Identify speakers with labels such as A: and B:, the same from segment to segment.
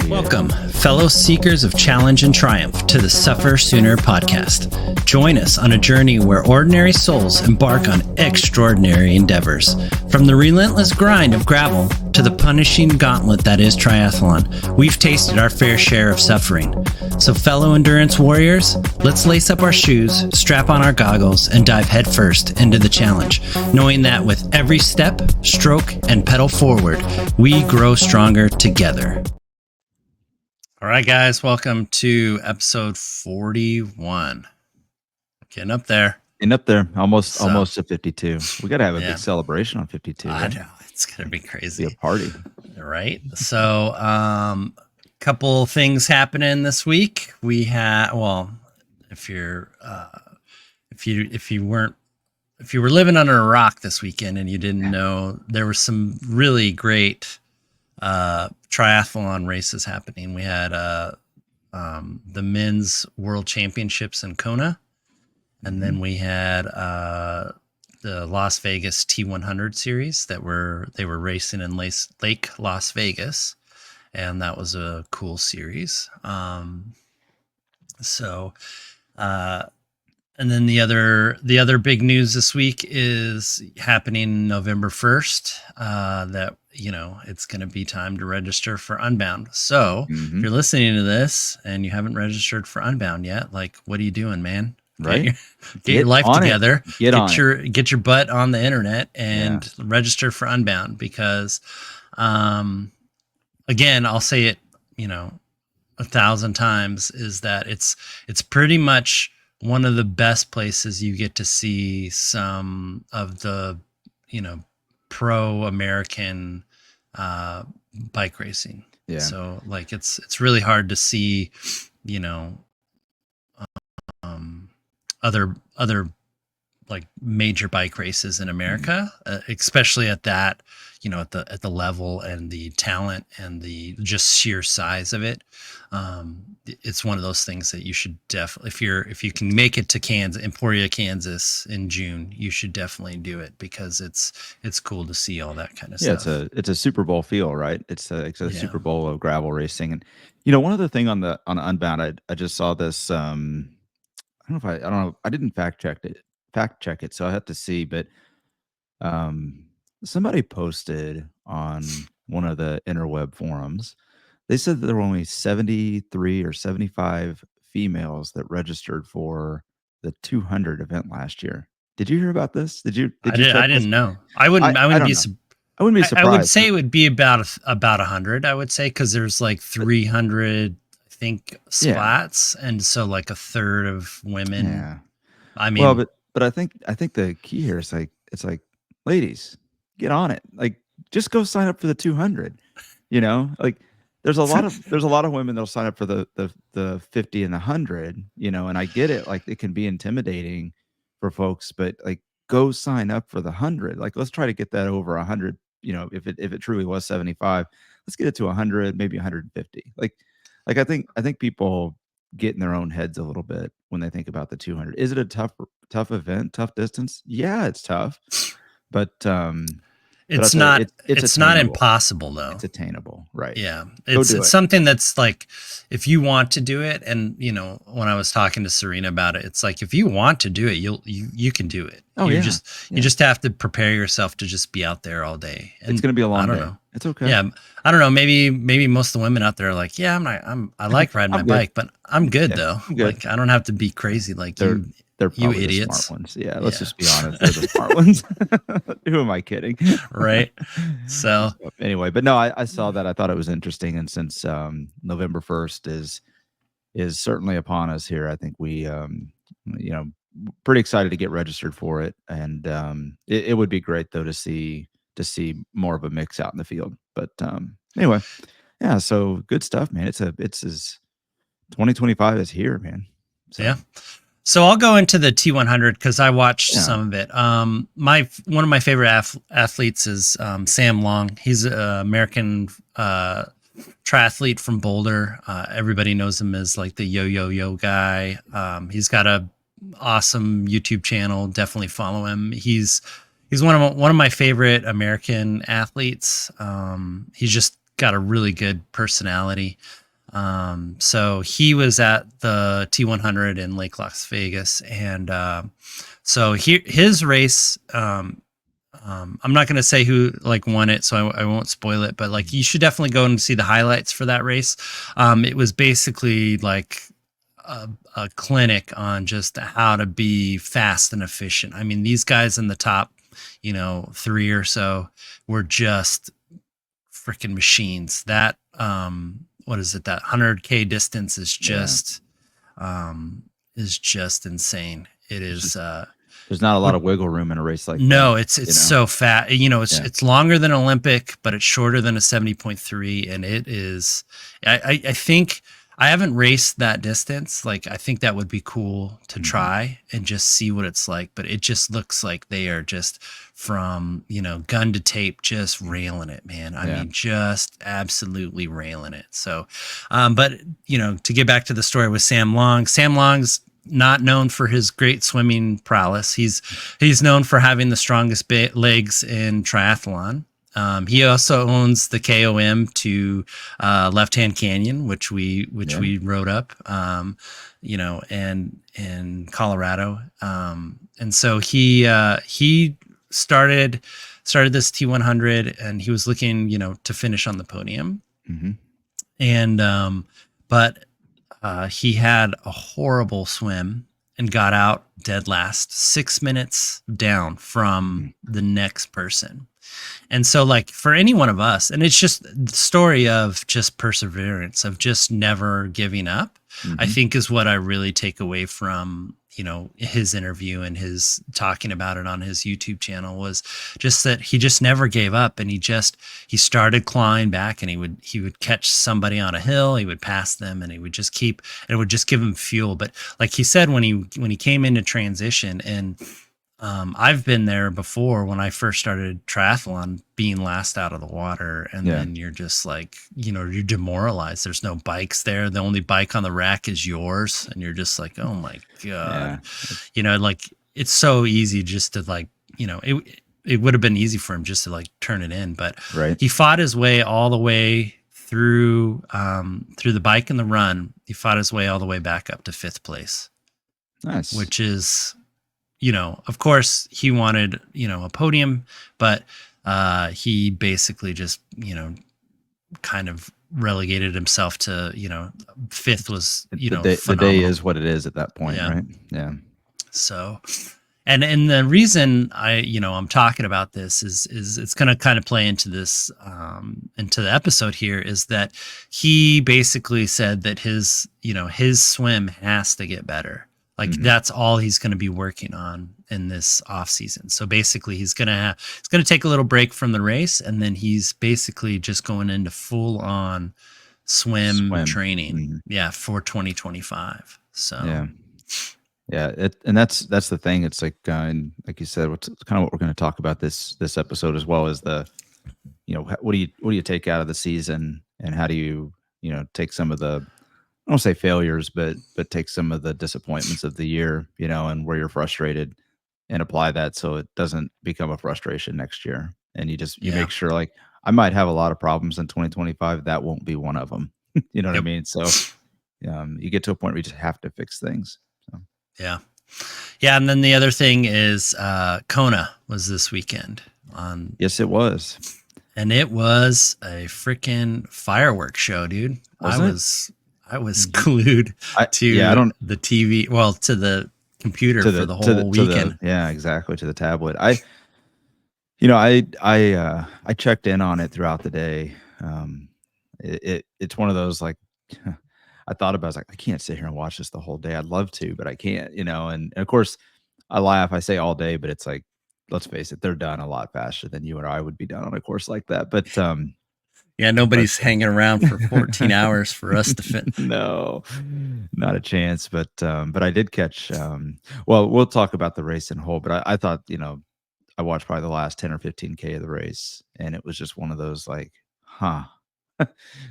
A: Welcome, fellow seekers of challenge and triumph, to the SufferSooner podcast. Join us on a journey where ordinary souls embark on extraordinary endeavors. From the relentless grind of gravel to the punishing gauntlet that is triathlon, we've tasted our fair share of suffering. So fellow endurance warriors, let's lace up our shoes, strap on our goggles, and dive headfirst into the challenge, knowing that with every step, stroke, and pedal forward, we grow stronger together. All right, guys, welcome to episode 41. Getting up there.
B: Almost to 52. We got to have a big celebration on 52.
A: I know, it's going to be crazy.
B: Be a party.
A: Right. So, couple things happening this week. We had, well, if you were living under a rock this weekend and you didn't know, there were some really great triathlon races happening. We had the men's world championships in Kona, and then we had the Las Vegas T100 series they were racing in Lake Las Vegas, and that was a cool series. And then the other big news this week is happening November 1st, that, it's going to be time to register for Unbound. So if you're listening to this and you haven't registered for Unbound yet, like, what are you doing, man?
B: Right.
A: Get your life together.
B: Get
A: your butt on the internet and register for Unbound, because, again, I'll say it, 1,000 times, is that it's pretty much one of the best places you get to see some of the, pro-American bike racing.
B: Yeah.
A: So like it's really hard to see, other like major bike races in America, especially at that, at the level and the talent and the just sheer size of it. It's one of those things that you should definitely, if you can make it to Emporia, Kansas in June, you should definitely do it, because it's cool to see all that kind of stuff.
B: Yeah, it's a Super Bowl feel, right? It's a Super Bowl of gravel racing. And one other thing on Unbound, I just saw this. I don't know. I didn't fact check it, so I have to see. But somebody posted on one of the interweb forums. They said that there were only 73 or 75 females that registered for the 200 event last year. Did you hear about this? I
A: didn't know. I wouldn't be surprised. I would say it would be about 100. I would say, because there's like 300, I think, splats, and so like a third of women.
B: Yeah.
A: I mean,
B: well, but I think the key here is it's like, ladies, get on it. Like, just go sign up for the 200. Like. There's a lot of women that'll sign up for the 50 and the 100, and I get it. Like, it can be intimidating for folks, but like, go sign up for the 100. Like, let's try to get that over 100. If it truly was 75, let's get it to 100, maybe 150. Like I think people get in their own heads a little bit when they think about the 200. Is it a tough event, tough distance? Yeah, it's tough, but
A: it's not impossible, though.
B: It's attainable, right?
A: Yeah, it's something that's like, if you want to do it, and when I was talking to Serena about it, it's like, if you want to do it, you can do it. You just have to prepare yourself to just be out there all day. And
B: it's going to be a long day.
A: I don't know.
B: It's okay.
A: Yeah, I don't know. Maybe most of the women out there are like, yeah, I like riding my bike, but I'm good though. I'm good. Like, I don't have to be crazy like
B: they're probably
A: you idiots.
B: The smart ones. Yeah, let's just be honest. They're the smart ones. Who am I kidding?
A: Right. So
B: anyway, but no, I saw that. I thought it was interesting. And since November 1st is certainly upon us here, I think we, pretty excited to get registered for it. And it would be great, though, to see more of a mix out in the field. But anyway, yeah, so good stuff, man. It's 2025 is here, man. So.
A: Yeah. So I'll go into the T100 because I watched some of it. One of my favorite athletes is Sam Long. He's an American triathlete from Boulder. Everybody knows him as like the yo guy. He's got a awesome YouTube channel. Definitely follow him. He's one of my favorite American athletes. He's just got a really good personality. So he was at the T100 in Lake Las Vegas, and so his race. I'm not going to say who like won it, so I won't spoil it. But like, you should definitely go and see the highlights for that race. It was basically like a clinic on just how to be fast and efficient. I mean, these guys in the top, 3 or so were just freaking machines. That what is it? That 100K distance is just insane. It is.
B: There's not a lot of wiggle room in a race like that.
A: No, it's so fat. It's longer than Olympic, but it's shorter than a 70.3, and it is. I think I haven't raced that distance. Like, I think that would be cool to try and just see what it's like. But it just looks like they are just from gun to tape, just railing it, man. I mean, just absolutely railing it. So, but to get back to the story with Sam Long, Sam Long's not known for his great swimming prowess. He's known for having the strongest legs in triathlon. He also owns the KOM to Left Hand Canyon, which we wrote up, and in Colorado. And so he started this T100, and he was looking, to finish on the podium. And but he had a horrible swim and got out dead last, 6 minutes down from the next person. And so, like, for any one of us, and it's just the story of just perseverance, of just never giving up, I think is what I really take away from, his interview and his talking about it on his YouTube channel, was just that he just never gave up, and he started clawing back, and he would catch somebody on a hill, he would pass them, and he would just keep, and it would just give him fuel. But like he said, when he came into transition, and I've been there before when I first started triathlon, being last out of the water, and then you're just like, you're demoralized. There's no bikes there. The only bike on the rack is yours, and you're just like, oh my God. Like, it's so easy just to, like, it would have been easy for him just to, like, turn it in, but he fought his way all the way through the bike and the run. He fought his way all the way back up to 5th place.
B: Nice.
A: Which is, of course he wanted, a podium, but he basically just, kind of relegated himself to, 5th was,
B: the day is what it is at that point, right? Yeah.
A: So, and the reason I'm talking about this is it's going to kind of play into this, into the episode here, is that he basically said that his swim has to get better. Like, that's all he's going to be working on in this off season. So basically he's going to take a little break from the race, and then he's basically just going into full on swim training. For 2025. So
B: and that's the thing. It's like, and like you said, what's kind of what we're going to talk about this episode, as well as the, what do you take out of the season, and how do you take some of the, I don't say failures, but take some of the disappointments of the year, and where you're frustrated, and apply that so it doesn't become a frustration next year. And you make sure, like, I might have a lot of problems in 2025. That won't be one of them. You know what I mean? So you get to a point where you just have to fix things. So.
A: Yeah. And then the other thing is Kona was this weekend.
B: Yes, it was.
A: And it was a freaking fireworks show, dude. I was glued to the TV, to the computer for the whole weekend.
B: Exactly, to the tablet. I checked in on it throughout the day. It's one of those, like, I thought about it, I was like, I can't sit here and watch this the whole day. I'd love to, but I can't, and of course I laugh, I say all day, but it's like, let's face it, they're done a lot faster than you or I would be done on a course like that. But
A: nobody's hanging around for 14 hours for us to fit.
B: No, not a chance. But I did catch, well, we'll talk about the race in whole, but I thought, I watched probably the last 10 or 15K of the race, and it was just one of those, like,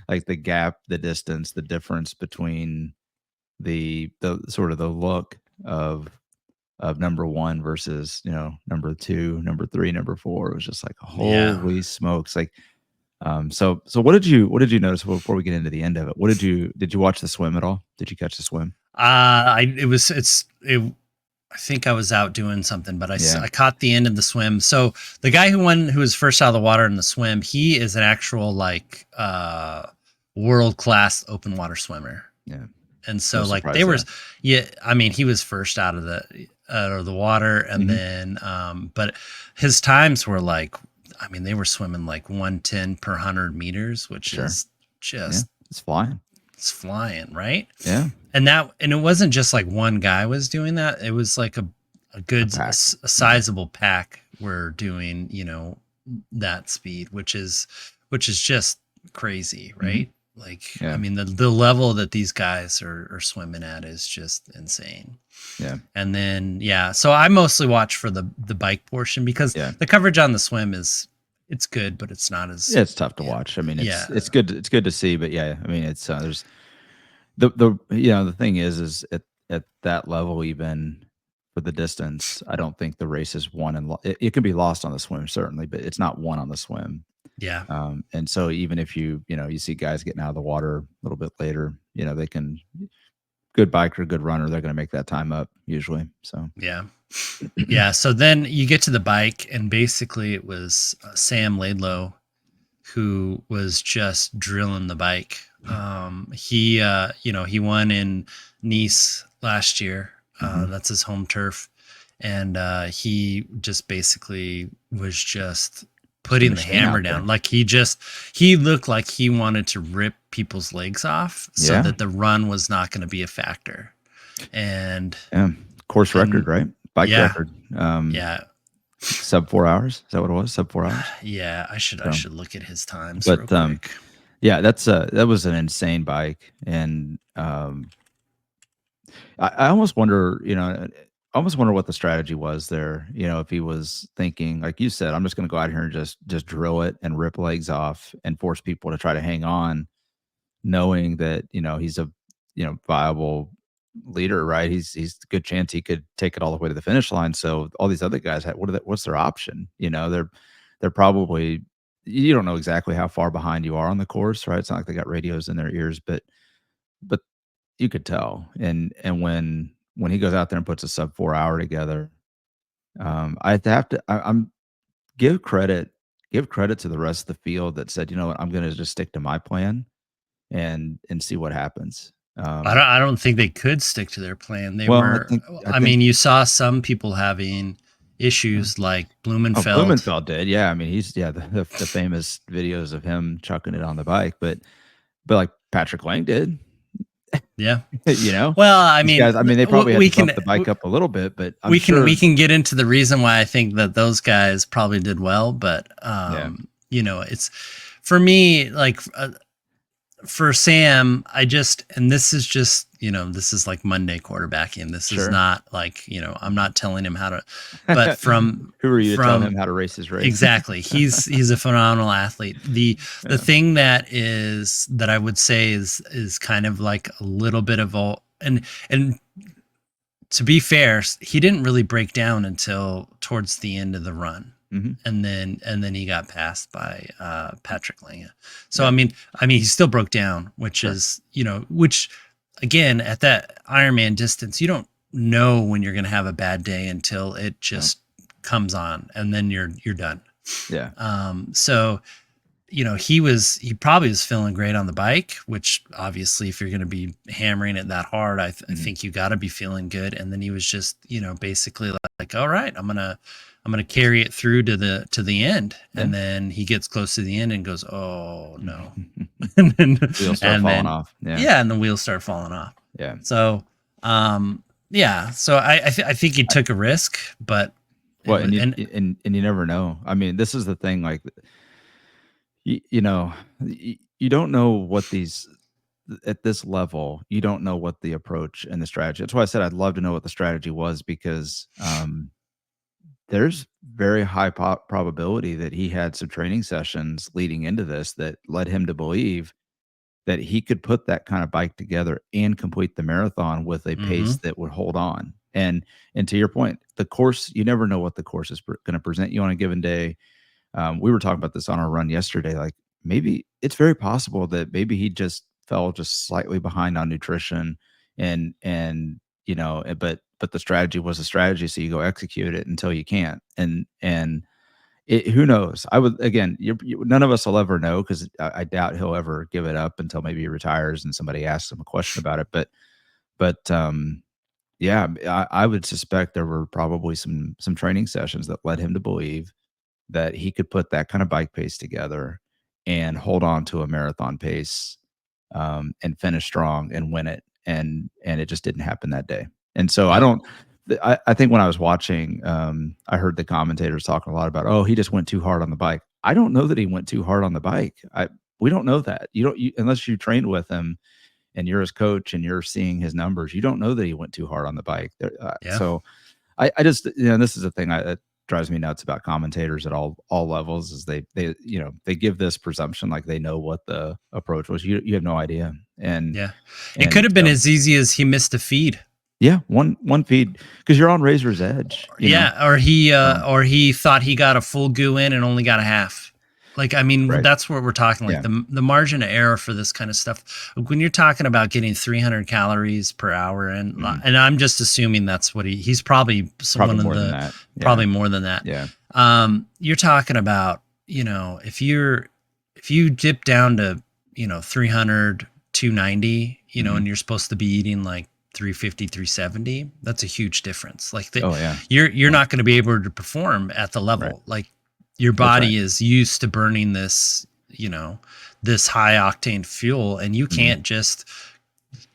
B: like the gap, the distance, the difference between the sort of the look of number one versus, number two, number three, number four. It was just like, holy smokes. Like, So what did you notice before we get into the end of it? Did you watch the swim at all? Did you catch the swim?
A: I think I was out doing something, but
B: Yeah.
A: I caught the end of the swim. So the guy who was first out of the water in the swim, he is an actual like world-class open water swimmer.
B: Yeah.
A: And so like
B: surprised there.
A: yeah, I mean, he was first out of the water, and then but his times were like, I mean, they were swimming like 110 per 100 meters, which is just
B: it's flying.
A: It's flying, right?
B: Yeah.
A: And it wasn't just like one guy was doing that. It was like a sizable pack were doing, that speed, which is just crazy, right? Like, I mean, the level that these guys are swimming at is just insane.
B: Yeah.
A: And then, so I mostly watch for the bike portion because the coverage on the swim it's good, but it's not as
B: it's tough to watch. I mean, it's good to see, but I mean, it's there's the thing is at that level, even for the distance, I don't think the race is won and it can be lost on the swim certainly, but it's not won on the swim.
A: Yeah.
B: And so even if you see guys getting out of the water a little bit later, they can, good biker, good runner, they're going to make that time up usually. So
A: yeah. So then you get to the bike, and basically it was Sam Laidlow who was just drilling the bike. He won in Nice last year. That's his home turf. And he just basically was just putting the hammer down. Like he looked like he wanted to rip people's legs off so that the run was not going to be a factor. And
B: course record, right? Bike record. Sub 4 hours. Is that what it was? Sub 4 hours.
A: Yeah, I should look at his times.
B: But
A: real quick.
B: that was an insane bike, and I almost wonder, what the strategy was there. If he was thinking, like you said, I'm just going to go out here and just drill it and rip legs off and force people to try to hang on, knowing that he's a viable leader, right? He's a good chance he could take it all the way to the finish line. So all these other guys what's their option? They're probably, you don't know exactly how far behind you are on the course, right? It's not like they got radios in their ears, but you could tell. And when he goes out there and puts a sub 4 hour together, I'm give credit to the rest of the field that said, you know what, I'm going to just stick to my plan and see what happens.
A: I don't think they could stick to their plan. I mean, you saw some people having issues like Blumenfeld.
B: Blumenfeld did. Yeah. I mean, he's the famous videos of him chucking it on the bike, but like Patrick Lang did.
A: Yeah.
B: Well,
A: I mean,
B: guys, they probably had to bump the bike up a little bit, but
A: we can get into the reason why I think that those guys probably did well, but it's for me, like for Sam, and this is just, this is like Monday quarterbacking. This is not like, I'm not telling him how to, but from
B: who are you to tell him how to race his race?
A: Exactly. He's a phenomenal athlete. The thing that I would say is kind of like a little bit of and to be fair, he didn't really break down until towards the end of the run. And then he got passed by Patrick Lange. So I mean he still broke down, which is which again at that Ironman distance, you don't know when you're going to have a bad day until it just comes on, and then you're done.
B: Yeah.
A: So he probably was feeling great on the bike, which obviously if you're going to be hammering it that hard, I think you got to be feeling good. And then he was just basically like, all right, I'm gonna carry it through to the end. And then he gets close to the end and goes, oh no. And then
B: wheels start falling off.
A: And the wheels start falling off.
B: Yeah.
A: So so I think he took a risk, but
B: and you never know. I mean, this is the thing, like you don't know what these at this level, you don't know what the approach and the strategy. That's why I said I'd love to know what the strategy was, because there's very high probability that he had some training sessions leading into this that led him to believe that he could put that kind of bike together and complete the marathon with a pace that would hold on. And to your point, the course, you never know what the course is going to present you on a given day. We were talking about this on our run yesterday. Like maybe it's very possible that maybe he just fell just slightly behind on nutrition, and but the strategy was a strategy, so you go execute it until you can't, and who knows? I would again, none of us will ever know because I doubt he'll ever give it up until maybe he retires and somebody asks him a question about it. But yeah, I would suspect there were probably some training sessions that led him to believe that he could put that kind of bike pace together and hold on to a marathon pace, and finish strong and win it. And it just didn't happen that day. And so I
A: Yep.
B: don't. I think when I was watching, I heard the commentators talking a lot about, oh, he just went too hard on the bike. I don't know that he went too hard on the bike. We don't know that. Unless you trained with him and you're his coach and you're seeing his numbers, you don't know that he went too hard on the bike.
A: Yeah.
B: So I just, this is the thing that drives me nuts about commentators at all levels is they give this presumption like they know what the approach was. You have no idea. And
A: Yeah. It could have been
B: so,
A: as easy as he missed a feed.
B: yeah, one feed because you're on razor's edge.
A: Yeah, or he thought he got a full goo in and only got a half. Like, I mean,
B: Right.
A: that's what we're talking. Like
B: Yeah.
A: the margin of error for this kind of stuff. When you're talking about getting 300 calories per hour, and
B: Mhm.
A: and I'm just assuming that's what he's probably
B: Probably
A: one
B: more
A: of
B: than
A: the
B: that. Yeah.
A: probably more than that.
B: Yeah.
A: You're talking about, if you dip down to 300, 290,
B: Mhm.
A: and you're supposed to be eating like 350, 370, that's a huge difference. Like
B: Oh yeah.
A: you're not going to be able to perform at the level.
B: Right.
A: Like your
B: That's right.
A: body is used to burning this, this high octane fuel, and you
B: Mhm.
A: can't just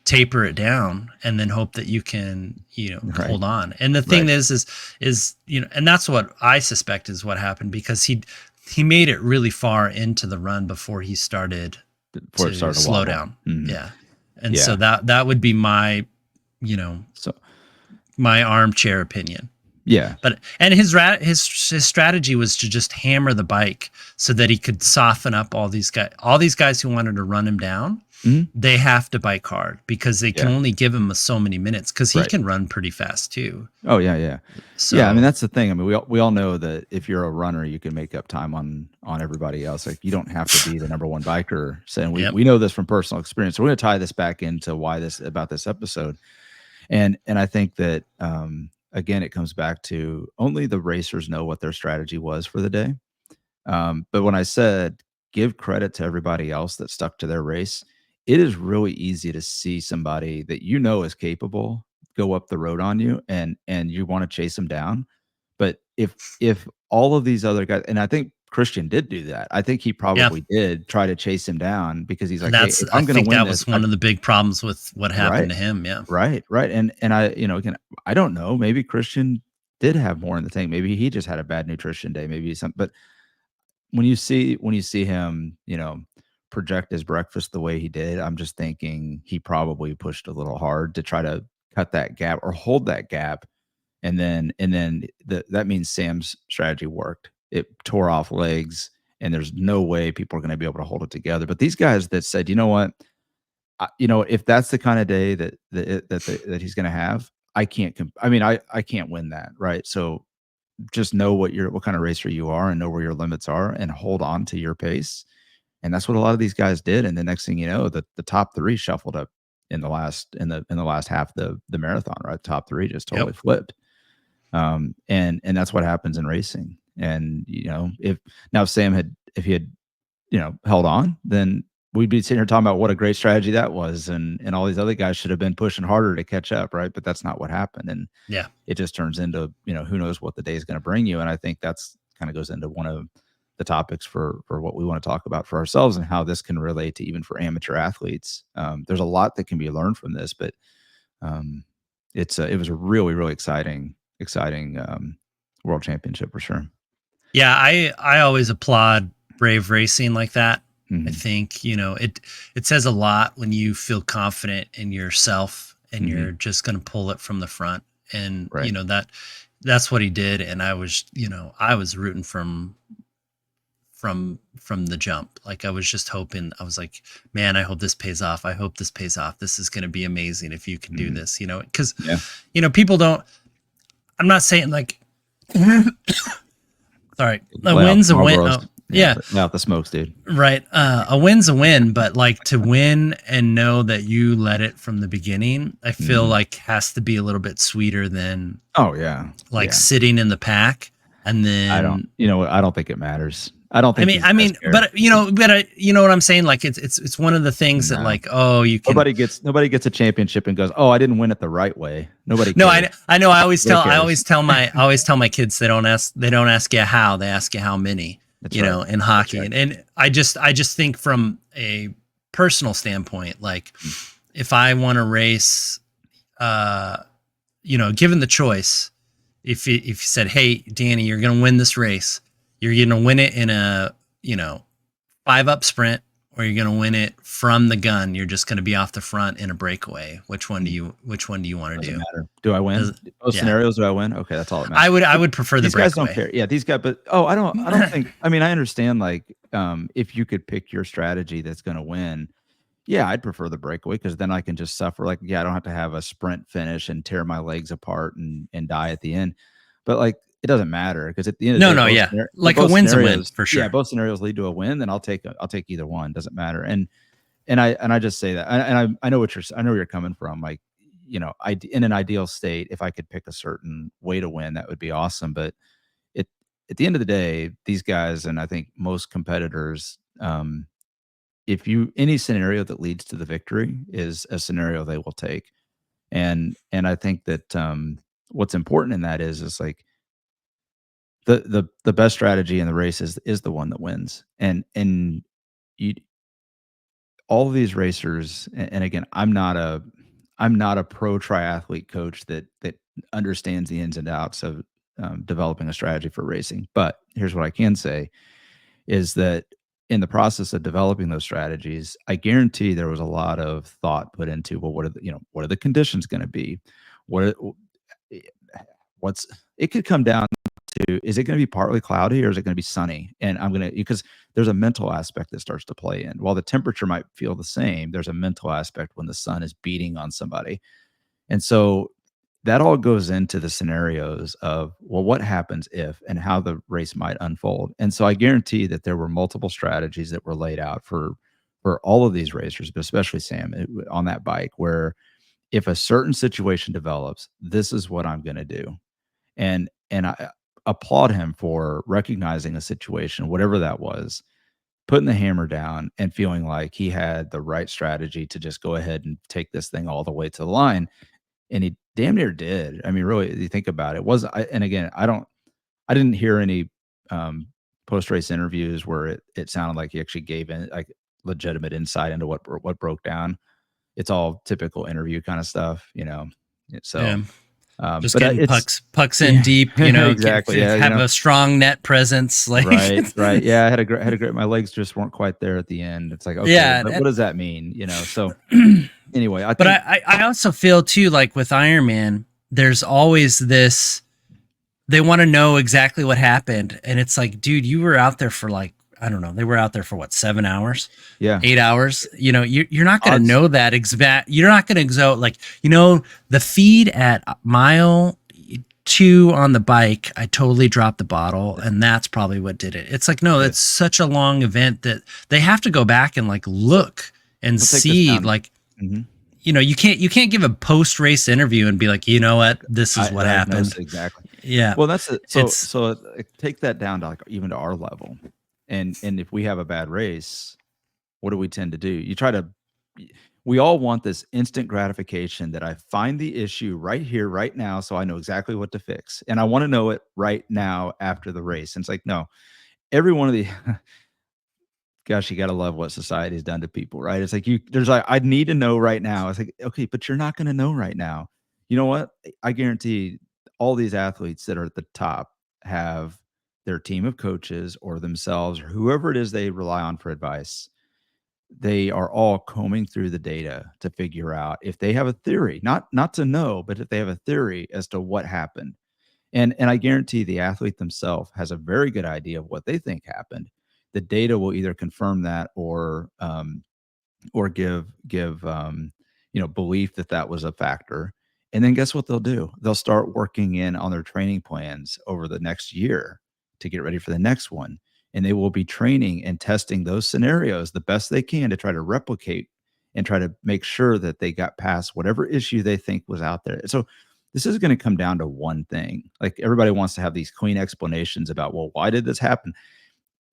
A: taper it down and then hope that you can,
B: Right.
A: hold on. And the thing
B: Right.
A: is, and that's what I suspect is what happened, because he made it really far into the run before he started
B: Before it
A: to
B: started to
A: slow
B: wobble.
A: down.
B: Mhm.
A: Yeah. And
B: Yeah.
A: so that would be my,
B: So
A: my armchair opinion.
B: yeah.
A: And his strategy was to just hammer the bike so that he could soften up all these guys who wanted to run him down.
B: Mhm.
A: They have to bike hard because they can
B: Yeah.
A: only give him so many minutes, because he
B: Right.
A: can run pretty fast too.
B: Oh yeah, yeah.
A: So
B: Yeah, I mean that's the thing. I mean we all know that if you're a runner, you can make up time on everybody else. Like you don't have to be the number one biker. So and
A: Yep.
B: we know this from personal experience. So we're going to tie this back into about this episode. And I think that again it comes back to only the racers know what their strategy was for the day. But when I said give credit to everybody else that stuck to their race, it is really easy to see somebody that is capable go up the road on you, and you want to chase them down. But if all of these other guys, and I think Christian did do that. I think he
A: yeah,
B: probably did try to chase him down because he's
A: and
B: like, hey, if
A: I
B: I'm going
A: think
B: to win
A: that
B: this,
A: was one of the big problems with what happened
B: right,
A: to him. Yeah.
B: right. And I, again, I don't know. Maybe Christian did have more in the tank. Maybe he just had a bad nutrition day. Maybe something. But when you see him, project his breakfast the way he did, I'm just thinking he probably pushed a little hard to try to cut that gap or hold that gap. And then that means Sam's strategy worked. It tore off legs, and there's no way people are going to be able to hold it together. But these guys that said, you know what, if that's the kind of day that he's going to have, I can't. I can't win that, right? So just know what kind of racer you are and know where your limits are and hold on to your pace. And that's what a lot of these guys did. And the next thing you know, the top three shuffled up in the last half of the marathon, right? The top three just totally
A: Yep.
B: flipped. And that's what happens in racing. And if he had, held on, then we'd be sitting here talking about what a great strategy that was. And all these other guys should have been pushing harder to catch up. Right. But that's not what happened. And
A: Yeah.
B: it just turns into, who knows what the day is going to bring you. And I think that's kind of goes into one of the topics for what we want to talk about for ourselves and how this can relate to even for amateur athletes. There's a lot that can be learned from this, but it was a really, really exciting world championship for sure.
A: Yeah. I always applaud brave racing like that.
B: Mm-hmm.
A: I think, it says a lot when you feel confident in yourself and
B: Mm-hmm.
A: you're just going to pull it from the front. And,
B: right.
A: That's what he did. And I was rooting from the jump. Like I was just hoping, I was like, man, I hope this pays off. I hope this pays off. This is going to be amazing if you can do this, because, people don't, I'm not saying like, sorry, a win's a win. Yeah.
B: Without the smokes, dude.
A: Right. A win's a win, but like to win and know that you led it from the beginning, I feel like has to be a little bit sweeter than
B: Oh yeah.
A: like sitting in the pack and
B: I don't,
A: then
B: I don't think it matters. I don't think these guys care.
A: but you know what I'm saying? Like it's one of the things that like, oh, you can
B: nobody gets a championship and goes, oh, I didn't win it the right way. Nobody
A: No,
B: cares.
A: I know. I always
B: Cares.
A: tell my kids they don't ask you how, they ask you how many.
B: That's
A: you
B: right.
A: know, in hockey,
B: right.
A: and I just think from a personal standpoint, like if I want to race, given the choice, if you said, hey, Danny, you're going to win this race, you're going to win it in a 5-up sprint, or you're going to win it from the gun, you're just going to be off the front in a breakaway. Which one do you want to do?
B: Matter. Do I win? Those scenarios, do I win? Okay, that's all that matters.
A: I would prefer the breakaway. These guys don't care.
B: Yeah, these guys, but I don't think. I mean, I understand. Like, if you could pick your strategy that's going to win, yeah, I'd prefer the breakaway because then I can just suffer. Like, yeah, I don't have to have a sprint finish and tear my legs apart and die at the end. But like, it doesn't matter because at the end of the day,
A: like a win's a win for sure.
B: Yeah, both scenarios lead to a win. Then I'll take either one. Doesn't matter. And I just say that. And I know I know where you're coming from. Like, in an ideal state, if I could pick a certain way to win, that would be awesome. But at the end of the day, these guys, and I think most competitors, any scenario that leads to the victory is a scenario they will take. And I think that what's important in that is like the best strategy in the race is the one that wins. And you all of these racers, and again, I'm not a pro triathlete coach that understands the ins and outs of developing a strategy for racing. But here's what I can say is that in the process of developing those strategies, I guarantee there was a lot of thought put into, well, what are the conditions going to be? It could come down to, is it going to be partly cloudy or is it going to be sunny? And because there's a mental aspect that starts to play in. While the temperature might feel the same, there's a mental aspect when the sun is beating on somebody. And so that all goes into the scenarios of, well, what happens if, and how the race might unfold. And so I guarantee that there were multiple strategies that were laid out for all of these racers, but especially Sam on that bike, where if a certain situation develops, this is what I'm going to do. And I applaud him for recognizing a situation, whatever that was, putting the hammer down and feeling like he had the right strategy to just go ahead and take this thing all the way to the line. And he damn near did. I mean, really, you think about it. And again, I didn't hear any post-race interviews where it sounded like he actually gave in like legitimate insight into what broke down. It's all typical interview kind of stuff, So
A: yeah. Just getting pucks in deep,
B: exactly.
A: Have a strong net presence, like
B: right. Yeah, I had a great. My legs just weren't quite there at the end. It's like, okay, what does that mean? So anyway,
A: I also feel too, like with Ironman, there's always this. They want to know exactly what happened, and it's like, dude, you were out there for like, I don't know, they were out there for what, 7 hours?
B: Yeah.
A: 8 hours. You're not going to know that exact. You're not going to go like, the feed at mile 2 on the bike, I totally dropped the bottle, and that's probably what did it. It's like, no, it's such a long event that they have to go back and like look and see, like, you can't give a post race interview and be like, you know what, this is what happened.
B: Exactly.
A: Yeah.
B: Well, that's it. So take that down to like even to our level. And if we have a bad race, what do we tend to do? We all want this instant gratification that I find the issue right here, right now, so I know exactly what to fix. And I want to know it right now after the race. And it's like, no, every one of the, gosh, you got to love what society has done to people, right? It's like, I need to know right now. It's like, okay, but you're not going to know right now. You know what? I guarantee all these athletes that are at the top have their team of coaches or themselves or whoever it is they rely on for advice. They are all combing through the data to figure out if they have a theory, not to know, but if they have a theory as to what happened. And I guarantee the athlete themselves has a very good idea of what they think happened. The data will either confirm that or give belief that was a factor. And then guess what they'll do? They'll start working in on their training plans over the next year to get ready for the next one. and they will be training and testing those scenarios the best they can to try to replicate and try to make sure that they got past whatever issue they think was out there. So this is going to come down to one thing. Like everybody wants to have these clean explanations about, well, why did this happen?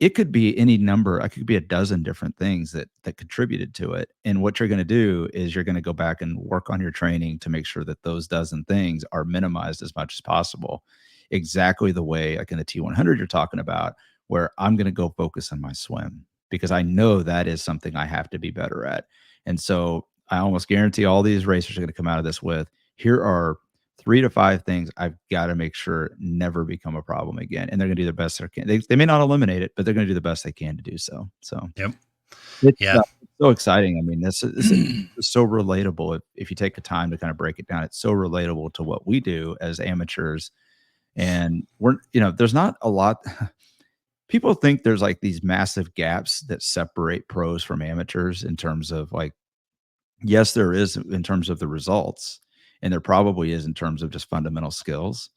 B: It could be any number. It could be a dozen different things that contributed to it. And what you're going to do is you're going to go back and work on your training to make sure that those dozen things are minimized as much as possible. Exactly the way, like in the T100 you're talking about, where I'm going to go focus on my swim because I know that is something I have to be better at. And so I almost guarantee all these racers are going to come out of this with, here are 3 to 5 things I've got to make sure never become a problem again. And they're going to do the best they can. They may not eliminate it, but they're going to do the best they can to do so. So
A: Yep.
B: it's
A: Yeah.
B: so exciting. I mean, this is so relatable. If you take the time to kind of break it down, it's so relatable to what we do as amateurs. And we're, there's not a lot. People think there's like these massive gaps that separate pros from amateurs in terms of like, yes, there is in terms of the results, and there probably is in terms of just fundamental skills,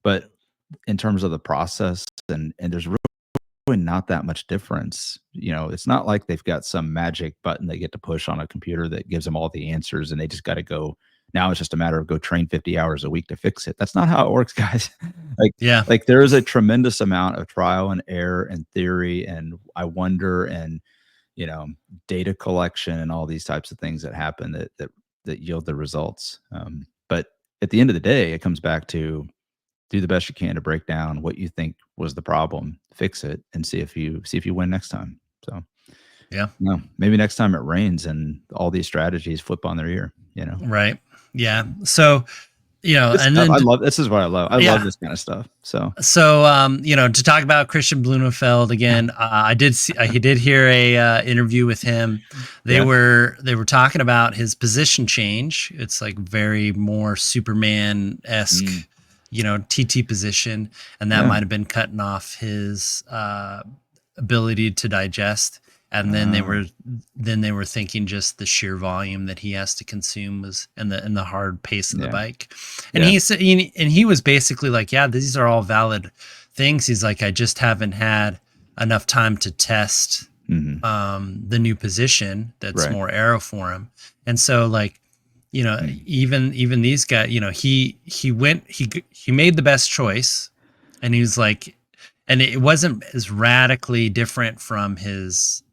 B: but in terms of the process, and there's really not that much difference. It's not like they've got some magic button they get to push on a computer that gives them all the answers, and they just got to go. Now it's just a matter of go train 50 hours a week to fix it. That's not how it works, guys.
A: Yeah.
B: Like there is a tremendous amount of trial and error and theory, and I wonder, and data collection and all these types of things that happen that yield the results. But at the end of the day, it comes back to do the best you can to break down what you think was the problem, fix it, and see if you win next time. So
A: Yeah.
B: Maybe next time it rains and all these strategies flip on their ear.
A: Right. Yeah. So
B: This
A: and
B: stuff,
A: then
B: this is what I love. I love this kind of stuff. So
A: to talk about Christian Blumenfeld again, I did hear a interview with him. They were talking about his position change. It's like very more Superman-esque, TT position, and that might have been cutting off his ability to digest. And then they were thinking just the sheer volume that he has to consume was and the hard pace of the bike. And he said, and he was basically like, yeah, these are all valid things. He's like, I just haven't had enough time to test the new position that's more aero for him. And so like, even these guys, he made the best choice, and he was like, and it wasn't as radically different from his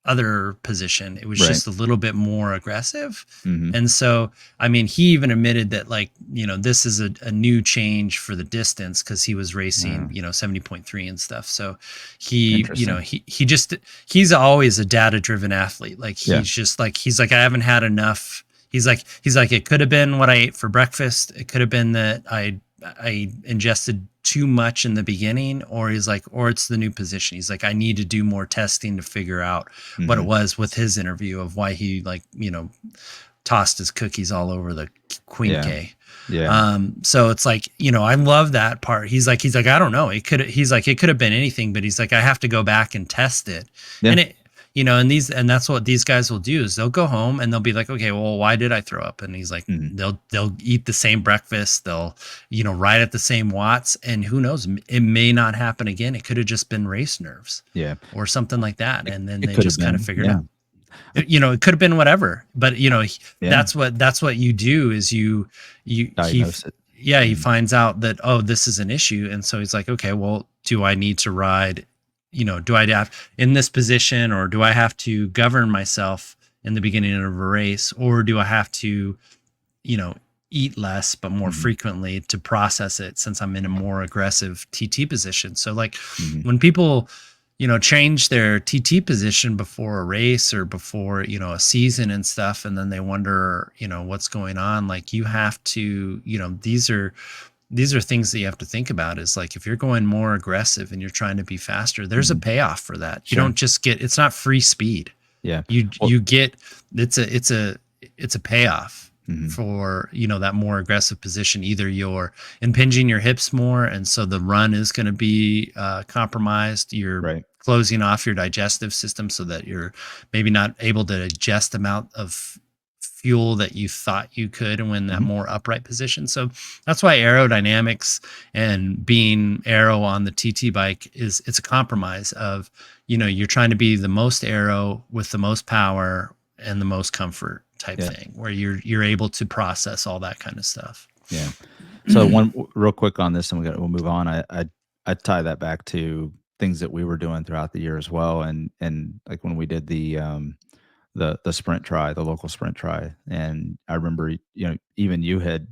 A: other position. It was just a little bit more aggressive. And so, I mean, he even admitted that like, this is a new change for the distance, cause he was racing, 70.3 and stuff. So he, he's always a data-driven athlete. Like he's like, I haven't had enough. He's like, it could have been what I ate for breakfast. It could have been that I ingested too much in the beginning, or he's like, or it's the new position. He's like, I need to do more testing to figure out what it was with his interview of why he tossed his cookies all over the Queen K. Yeah. So it's like, I love that part. He's like, I don't know. It could have been anything, but he's like, I have to go back and test it. Yeah. And it, and that's what these guys will do is they'll go home and they'll be like, okay, well, why did I throw up? And he's like, they'll eat the same breakfast. They'll, ride at the same watts, and who knows, it may not happen again. It could have just been race nerves, or something like that. And then they just kind of figured out, it could have been whatever, but that's what you do is you diagnose it. Yeah. He finds out that, oh, this is an issue. And so he's like, okay, well, do I need to ride, do I have in this position, or do I have to govern myself in the beginning of a race, or do I have to, eat less, but more frequently to process it, since I'm in a more aggressive TT position. So like when people, change their TT position before a race or before, a season and stuff, and then they wonder, what's going on, like you have to, these are things that you have to think about, is like, if you're going more aggressive and you're trying to be faster, there's a payoff for that. You don't just get, it's not free speed. Yeah. You get, it's a payoff for, that more aggressive position. Either you're impinging your hips more, and so the run is going to be compromised. You're closing off your digestive system so that you're maybe not able to digest amount of fuel that you thought you could and in that more upright position. So that's why aerodynamics and being aero on the TT bike it's a compromise of, you're trying to be the most aero with the most power and the most comfort type thing, where you're able to process all that kind of stuff.
B: Yeah. So one real quick on this, and we'll move on. I tie that back to things that we were doing throughout the year as well, and like when we did the sprint try, the local sprint try, and I remember even you had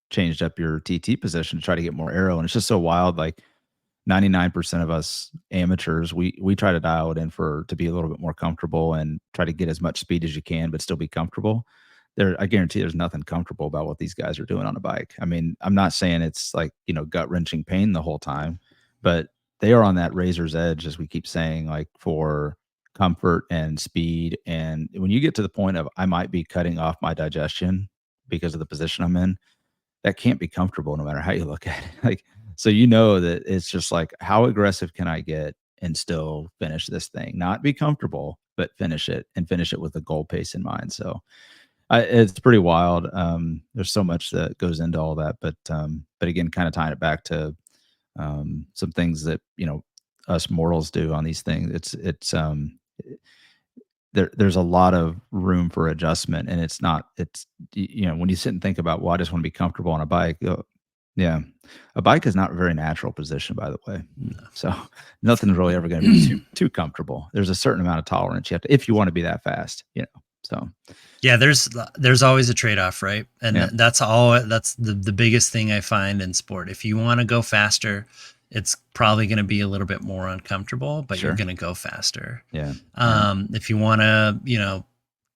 B: changed up your TT position to try to get more aero, and it's just so wild. Like 99% of us amateurs, we try to dial it in to be a little bit more comfortable and try to get as much speed as you can, but still be comfortable. I guarantee there's nothing comfortable about what these guys are doing on a bike. I mean, I'm not saying it's like, gut wrenching pain the whole time, but they are on that razor's edge, as we keep saying, like for comfort and speed. And when you get to the point of, I might be cutting off my digestion because of the position I'm in, that can't be comfortable no matter how you look at it. Like, so that it's just like, how aggressive can I get and still finish this thing? Not be comfortable, but finish it with a goal pace in mind. So it's pretty wild. There's so much that goes into all that, but again, kind of tying it back to some things that us mortals do on these things. There's a lot of room for adjustment, and it's when you sit and think about, well, I just want to be comfortable on a bike. Yeah, a bike is not a very natural position, by the way. No. So nothing's really ever going to be too comfortable. There's a certain amount of tolerance you have to, if you want to be that fast. So
A: yeah, there's always a trade-off, right? And that's the biggest thing I find in sport. If you want to go faster, it's probably going to be a little bit more uncomfortable, but you're going to go faster.
B: Yeah.
A: If you want to,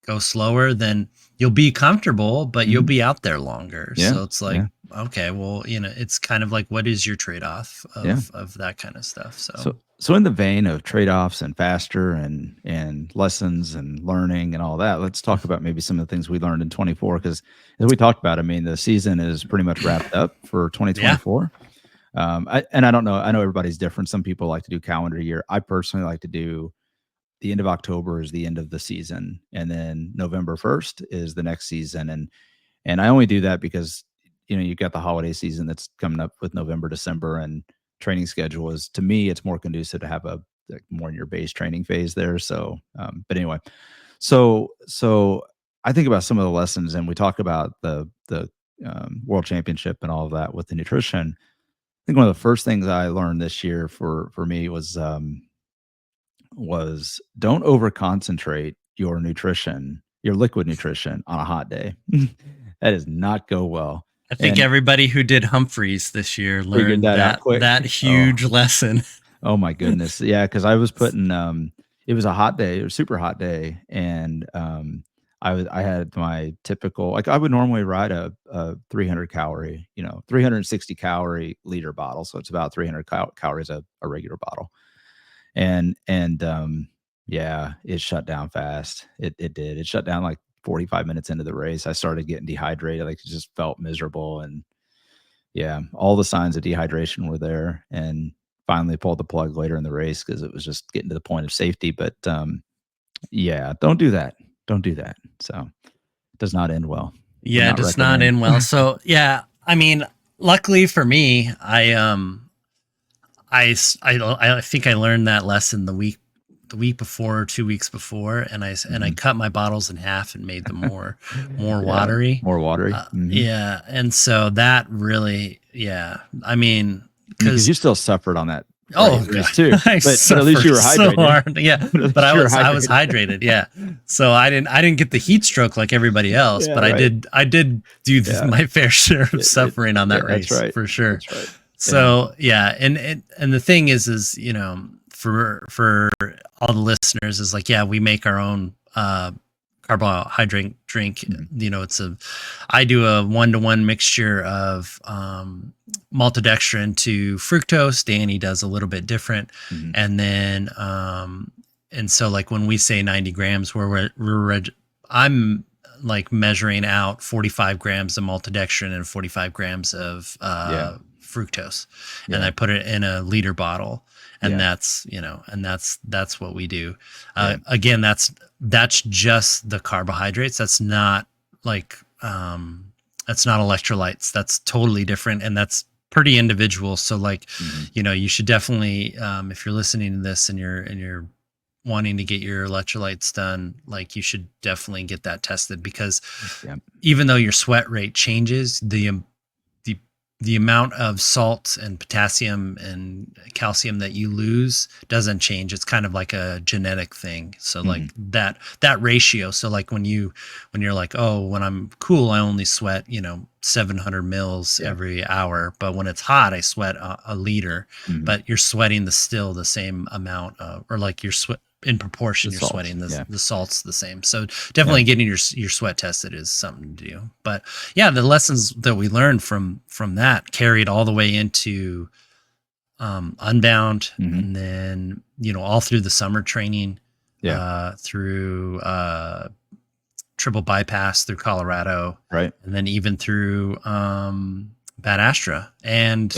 A: go slower, then you'll be comfortable, but you'll be out there longer.
B: Yeah.
A: So it's like, okay, well, it's kind of like, what is your trade-off of that kind of stuff?
B: So in the vein of trade-offs and faster and lessons and learning and all that, let's talk about maybe some of the things we learned in 24. Because as we talked about, I mean, the season is pretty much wrapped up for 2024. I don't know. I know everybody's different. Some people like to do calendar year. I personally like to do the end of October is the end of the season, and then November 1st is the next season. And I only do that because you've got the holiday season that's coming up with November, December, and training schedule is, to me, it's more conducive to have more in your base training phase there. So, but anyway, so I think about some of the lessons, and we talk about the World Championship and all of that with the nutrition. I think one of the first things I learned this year for me was don't over concentrate your nutrition, your liquid nutrition, on a hot day. That does not go well.
A: I think everybody who did Humphreys this year learned that huge lesson.
B: Oh my goodness. Yeah. Cause I was putting, it was a hot day, it was a super hot day. And, I had my typical, like I would normally ride a 300 calorie, 360 calorie liter bottle. So it's about 300 calories a regular bottle. And yeah, it shut down fast. It did. It shut down like 45 minutes into the race. I started getting dehydrated. Like, it just felt miserable. And yeah, all the signs of dehydration were there, and finally pulled the plug later in the race because it was just getting to the point of safety. But yeah, don't do that. Don't do that. So it does not end well.
A: Yeah, it does not end well. So yeah, I mean, luckily for me, I think I learned that lesson the week before or 2 weeks before, and I cut my bottles in half and made them more watery.
B: More watery.
A: Yeah, and so that really, I mean,
B: because you still suffered on that.
A: Oh,
B: too. But at least you were hydrated.
A: So hard. Yeah, but I was hydrated. Yeah, so I didn't get the heat stroke like everybody else, but right. I did do my fair share of suffering on that race, right. For sure. That's right. So and the thing is for all the listeners is like, we make our own carbohydrate drink. I do a 1-to-1 mixture of maltodextrin to fructose. Danny does a little bit different. And then and so like when we say 90 grams, I'm like measuring out 45 grams of maltodextrin and 45 grams of fructose, and I put it in a liter bottle. And that's what we do. Again, that's just the carbohydrates. That's not like, that's not electrolytes. That's totally different. And that's pretty individual. So like, you should definitely, if you're listening to this and you're wanting to get your electrolytes done, like you should definitely get that tested, because even though your sweat rate changes, the amount of salt and potassium and calcium that you lose doesn't change. It's kind of like a genetic thing. So like that ratio. So like when you're like, oh, when I'm cool, I only sweat, 700 mils every hour. But when it's hot, I sweat a liter, but you're sweating still the same amount or like you're in proportion, you're sweating the salt's the same. So definitely getting your sweat tested is something to do. But yeah, the lessons that we learned from that carried all the way into Unbound, and then all through the summer training, through triple bypass through Colorado,
B: right,
A: and then even through Bad Astra and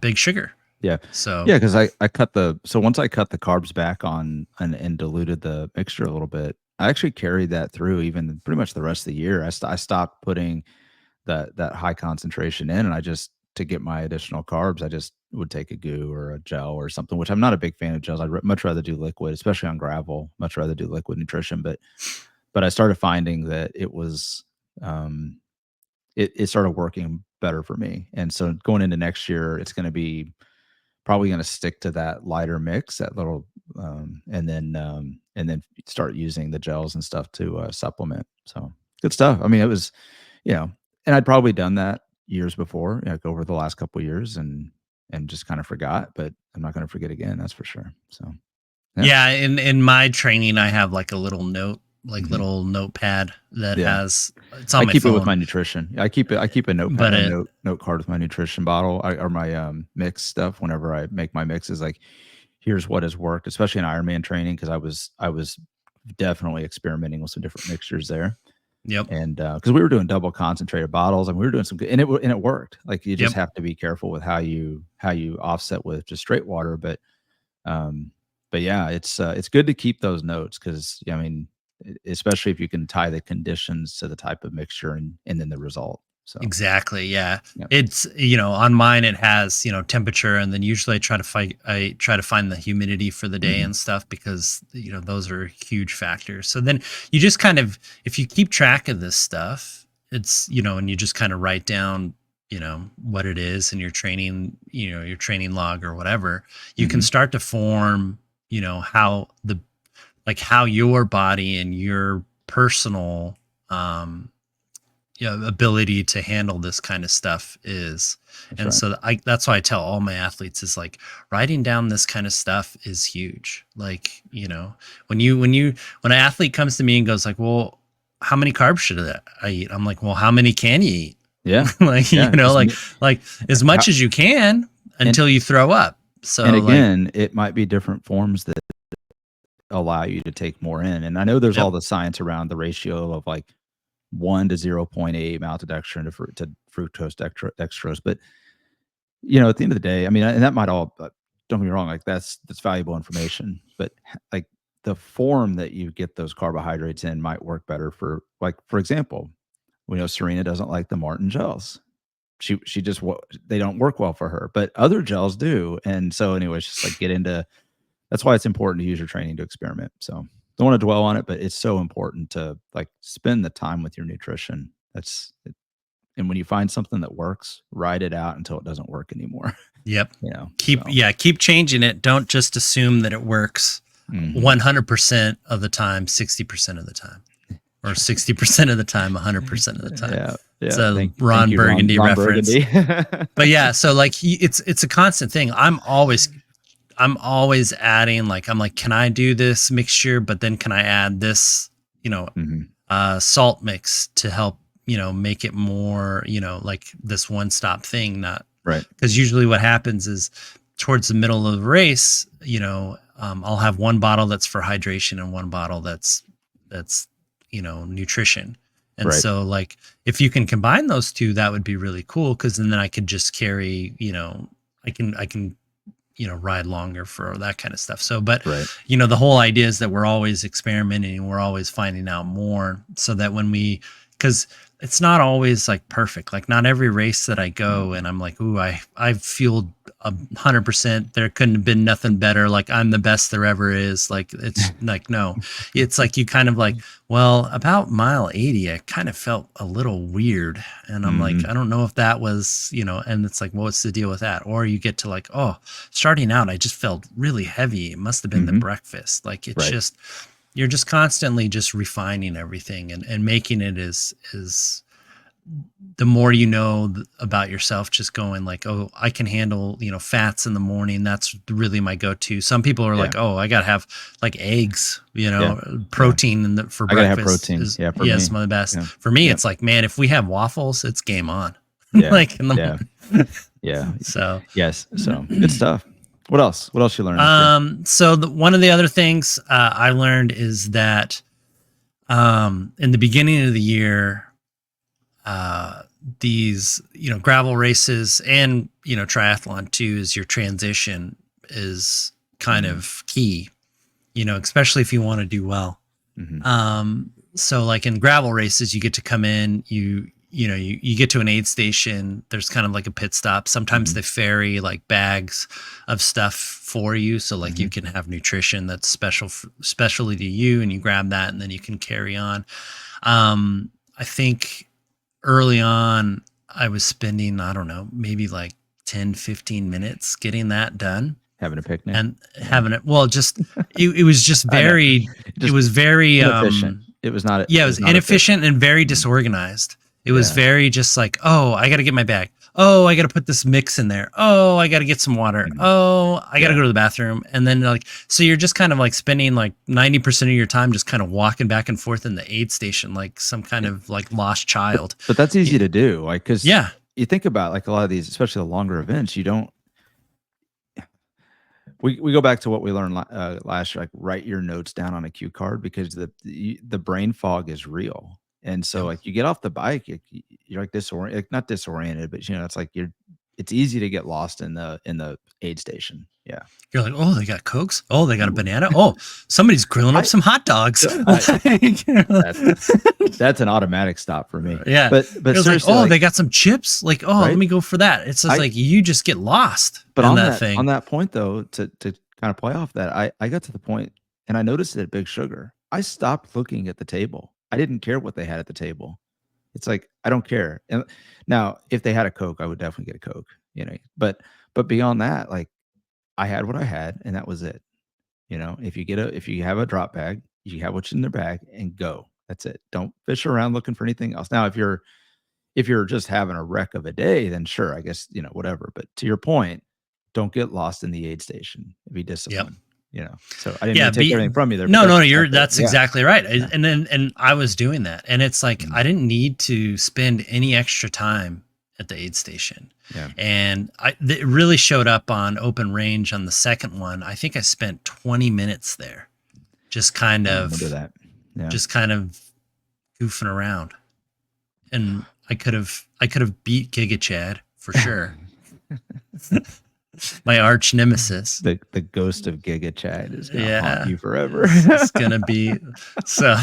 A: Big Sugar.
B: Yeah.
A: So
B: because I cut once I cut the carbs back on and diluted the mixture a little bit, I actually carried that through even pretty much the rest of the year. I stopped putting that high concentration in, and I just, to get my additional carbs, I just would take a goo or a gel or something, which I'm not a big fan of gels. I'd much rather do liquid, especially on gravel, much rather do liquid nutrition. But I started finding that it was, it started working better for me. And so going into next year, it's going to be probably going to stick to that lighter mix, that little, and then start using the gels and stuff to supplement. So good stuff. I mean, it was, and I'd probably done that years before, like over the last couple of years, and just kind of forgot. But I'm not going to forget again. That's for sure. So
A: yeah, in my training, I have like a little little notepad that has, it's on my phone.
B: I keep it with my nutrition. I keep a notepad, note card with my nutrition bottle or my mix stuff. Whenever I make my mixes, like, here's what has worked, especially in Ironman training, because I was definitely experimenting with some different mixtures there.
A: Yep.
B: And because we were doing double concentrated bottles, and we were doing some good, and it worked. Like, you just have to be careful with how you offset with just straight water. But yeah, it's good to keep those notes, because I mean, especially if you can tie the conditions to the type of mixture and then the result. So
A: exactly. Yeah. It's, on mine, it has, temperature, and then usually I try to find the humidity for the day and stuff, because, those are huge factors. So then you just kind of, if you keep track of this stuff, it's, and you just kind of write down, what it is in your training, your training log or whatever, you can start to form, how how your body and your personal, ability to handle this kind of stuff is. So that's why I tell all my athletes is like, writing down this kind of stuff is huge. Like, when an athlete comes to me and goes like, well, how many carbs should I eat? I'm like, well, how many can you eat?
B: Yeah.
A: like as much as you can until you throw up. So,
B: and again, it might be different forms that allow you to take more in. And I know there's all the science around the ratio of like 1 to 0.8 maltodextrin to fructose dextrose. But, at the end of the day, I mean, and that might all, don't get me wrong, like that's valuable information, but like the form that you get those carbohydrates in might work better for, like, for example, we know Serena doesn't like the Martin gels. She just, they don't work well for her, but other gels do. And so anyways, just like that's why it's important to use your training to experiment. So don't want to dwell on it, but it's so important to like spend the time with your nutrition. That's it. And when you find something that works, ride it out until it doesn't work anymore.
A: Yep. Keep changing it. Don't just assume that it works 100% of the time, 60% of the time, or 60% of the time, 100% of the time.
B: Yeah.
A: It's a Ron Burgundy reference. But yeah, so like it's a constant thing. I'm always adding, like, I'm like, can I do this mixture? But then can I add this, salt mix to help, make it more, like this one-stop thing, not
B: right.
A: Because usually what happens is towards the middle of the race, I'll have one bottle that's for hydration and one bottle that's nutrition. And so like, if you can combine those two, that would be really cool. Cause then I could just carry, I can ride longer for that kind of stuff. So, but
B: Right.
A: the whole idea is that we're always experimenting and we're always finding out more, so that because it's not always like perfect. Like not every race that I go and I'm like, ooh, I fueled 100%. There couldn't have been nothing better. Like I'm the best there ever is. Like it's like, no, it's like you kind of like, well, about mile 80, I kind of felt a little weird. And I'm like, I don't know if that was, and it's like, what's the deal with that? Or you get to like, oh, starting out, I just felt really heavy. It must have been the breakfast. Like it's just, you're just constantly just refining everything and making it as the more about yourself, just going like, oh, I can handle, fats in the morning. That's really my go-to. Some people are like, oh, I got to have like eggs, protein for breakfast.
B: I gotta have protein. For me.
A: Some of the best. For me, it's like, man, if we have waffles, it's game on.
B: Yeah.
A: Like in the morning.
B: Yeah.
A: So,
B: yes. So good stuff. What else? What else you learned?
A: So one of the other things I learned is that in the beginning of the year, these gravel races and triathlon too, is your transition is kind of key, especially if you want to do well. So like in gravel races, you get to come in, you get to an aid station. There's kind of like a pit stop. Sometimes they ferry like bags of stuff for you, so like you can have nutrition that's specially to you, and you grab that and then you can carry on. I think early on, I was spending, I don't know, maybe like 10, 15 minutes getting that done.
B: Having a picnic.
A: And having it, well, just, it was just very, it was very,
B: inefficient. It was not,
A: yeah, it was inefficient and very disorganized. It was very just like, oh, I got to get my bag. Oh, I got to put this mix in there. Oh, I got to get some water. Oh, I got to go to the bathroom. And then like, so you're just kind of like spending like 90% of your time just kind of walking back and forth in the aid station, like some kind of like lost child.
B: But that's easy to do. Like, cause
A: you
B: think about like a lot of these, especially the longer events, you don't, we go back to what we learned last year, like write your notes down on a cue card, because the brain fog is real. And so like you get off the bike, you're like not disoriented, but it's like it's easy to get lost in the aid station. Yeah.
A: You're like, oh, they got Cokes. Oh, they got a banana. Oh, somebody's grilling up some hot dogs.
B: That's an automatic stop for me.
A: Yeah.
B: But
A: seriously, like, oh, they got some chips. Like, oh, let me go for that. It's just like you just get lost.
B: But
A: on
B: that
A: thing.
B: On that point though, to kind of play off that, I got to the point and I noticed it at Big Sugar. I stopped looking at the table. I didn't care what they had at the table. It's like, I don't care. And now if they had a Coke, I would definitely get a Coke, but beyond that, like I had what I had and that was it. If you have a drop bag, you have what's in their bag and go. That's it. Don't fish around looking for anything else. Now, if you're just having a wreck of a day, then sure, I guess, whatever. But to your point, don't get lost in the aid station. Be disciplined. So I didn't take everything from you there.
A: No, that's exactly right. Yeah. And I was doing that. And it's like, I didn't need to spend any extra time at the aid station.
B: Yeah.
A: And it really showed up on open range on the second one. I think I spent 20 minutes there, just kind of, just kind of goofing around. And I could have beat Giga Chad for sure. My arch nemesis.
B: The ghost of Giga Chad is going to haunt you forever.
A: It's going to be so.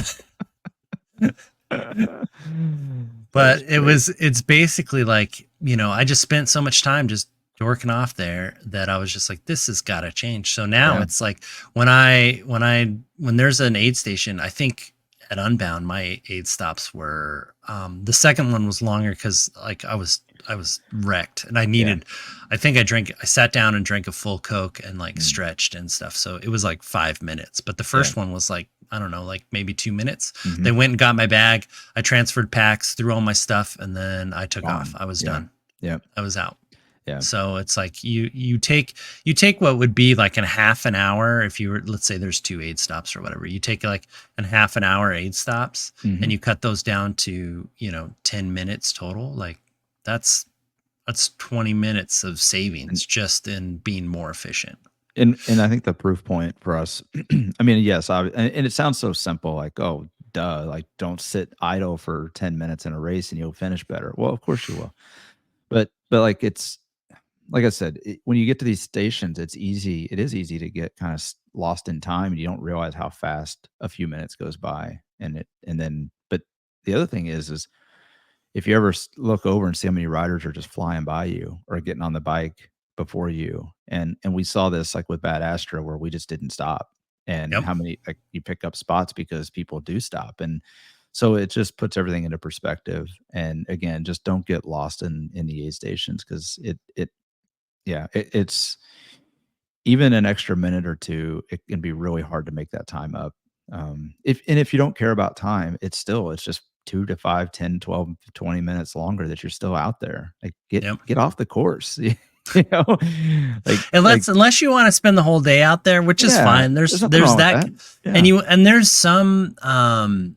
A: But it's basically like, I just spent so much time just dorking off there that I was just like, this has got to change. So now it's like when there's an aid station, I think at Unbound, my aid stops were, the second one was longer because like I was wrecked and I needed, I think I sat down and drank a full Coke and like stretched and stuff. So it was like 5 minutes, but the first one was like, I don't know, like maybe 2 minutes. They went and got my bag. I transferred packs, threw all my stuff, and then I took off. I was done.
B: Yeah.
A: I was out.
B: Yeah.
A: So it's like you take what would be like a half an hour if you were, let's say there's 2 aid stops or whatever. You take like a half an hour aid stops and you cut those down to, 10 minutes total. Like that's 20 minutes of savings just in being more efficient.
B: And I think the proof point for us, I mean, yes, and it sounds so simple, like, oh, duh, like don't sit idle for 10 minutes in a race and you'll finish better. Well, of course you will. But like like I said, when you get to these stations, it's easy. It is easy to get kind of lost in time, and you don't realize how fast a few minutes goes by. But the other thing is if you ever look over and see how many riders are just flying by you or getting on the bike before you, and we saw this like with Bad Astra where we just didn't stop, and
A: Yep.
B: how many like you pick up spots because people do stop, and so it just puts everything into perspective. And again, just don't get lost in the aid stations because it's even an extra minute or two. It can be really hard to make that time up. If you don't care about time, it's just 2 to 5, 10, 12, 20 minutes longer that you're still out there. Like
A: Yep.
B: get off the course. You know,
A: unless you want to spend the whole day out there, which is fine. There's
B: nothing wrong with
A: that.
B: Yeah.
A: And there's some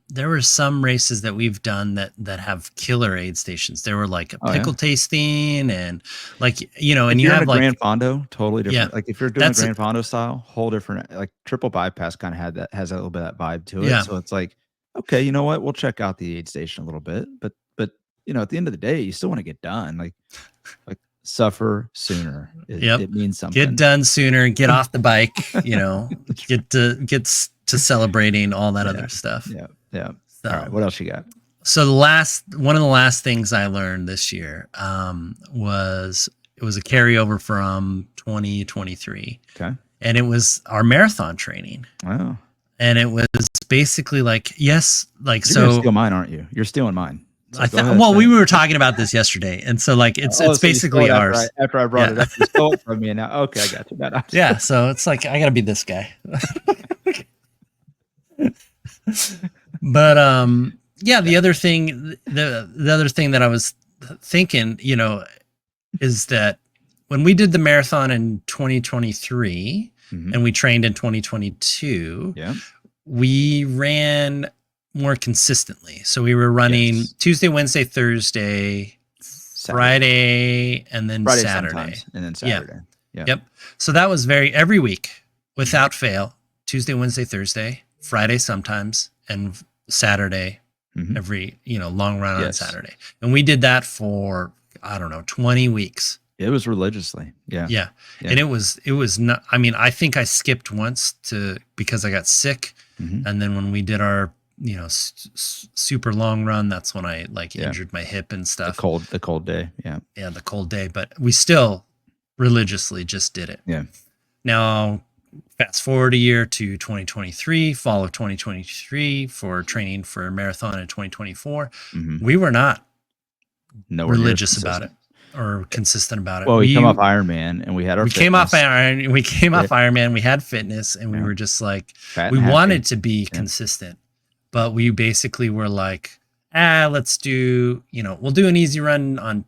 A: there were some races that we've done that have killer aid stations. There were like a pickle tasting and like, you know, and
B: if
A: you
B: you're
A: have
B: in a
A: like
B: Grand Fondo, totally different.
A: Yeah,
B: Like if you're doing a Grand Fondo style, whole different. Like Triple Bypass kind of has a little bit of that vibe to it.
A: Yeah.
B: So it's like, okay, you know what? We'll check out the aid station a little bit, but you know, at the end of the day, you still want to get done. Like suffer sooner. It means something.
A: Get done sooner. Get off the bike. You know, get to celebrating all that other stuff.
B: Yeah. Yeah.
A: So,
B: all right. What else you got?
A: So one of the last things I learned this year was it was a carryover from 2023.
B: Okay.
A: And it was our marathon training.
B: Wow.
A: And it was basically like,
B: You're gonna steal mine, aren't you? You're stealing mine.
A: So we were talking about this yesterday, and so like it's basically ours.
B: After I brought it up, you stole it from me, and now okay, I got you.
A: Yeah, so it's like I gotta be this guy. But yeah, the other thing that I was thinking, you know, is that when we did the marathon in 2023 and we trained in 2022, we ran more consistently. So we were running Tuesday, Wednesday, Thursday, Friday, and then Saturday.
B: And then Saturday.
A: Yeah. Yep. So that was every week without fail. Tuesday, Wednesday, Thursday, Friday sometimes, and Saturday every, you know, long run on Saturday. And we did that for, I don't know, 20 weeks.
B: It was religiously. Yeah.
A: And it was not, I mean, I think I skipped once because I got sick. And then when we did our, you know, super long run, that's when I injured my hip and stuff.
B: The cold day. Yeah,
A: the cold day, but we still religiously just did it.
B: Yeah.
A: Now fast forward a year to 2023, fall of 2023 for training for a marathon in 2024. We were not religious about it or consistent about it.
B: Well, we came off Ironman and we had our
A: came off Ironman, we had fitness, and we were just like, we wanted to be consistent. But we basically were like, let's do, you know, we'll do an easy run on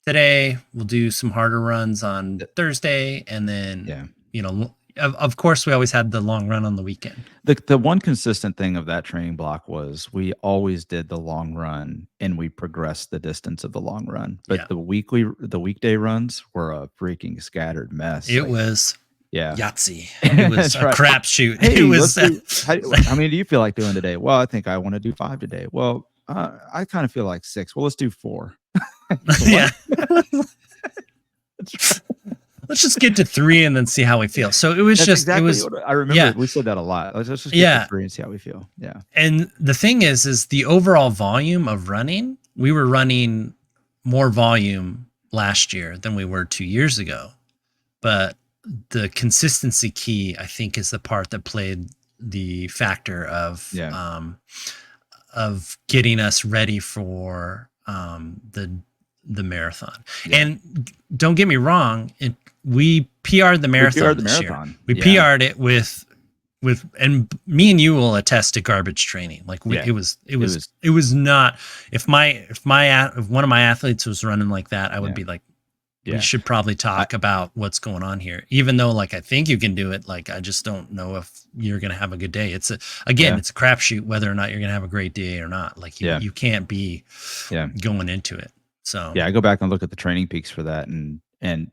A: today. We'll do some harder runs on Thursday. And then, you know, of course, we always had the long run on the weekend.
B: The one consistent thing of that training block was we always did the long run and we progressed the distance of the long run. But the weekday runs were a freaking scattered mess.
A: It was.
B: Yeah.
A: Yahtzee. It was a crapshoot.
B: Hey,
A: it was.
B: How many do you feel like doing today? Well, I think I want to do 5 today. Well, I kind of feel like 6. Well, let's do 4.
A: Yeah. Let's just get to 3 and then see how we feel. So it was
B: I remember we said that a lot. Let's just get to 3 and see how we feel. Yeah.
A: And the thing is the overall volume of running, we were running more volume last year than we were 2 years ago. But the consistency key, I think, is the part that played the factor of getting us ready for the marathon. And don't get me wrong, we PR'd the marathon this year. We PR'd it with and me and you will attest to garbage training. Like it was not, if one of my athletes was running like that, I would be like, we should probably talk about what's going on here. Even though, like, I think you can do it. Like, I just don't know if you're going to have a good day. It's a crapshoot whether or not you're going to have a great day or not. Like, you can't be going into it. So
B: I go back and look at the training peaks for that, and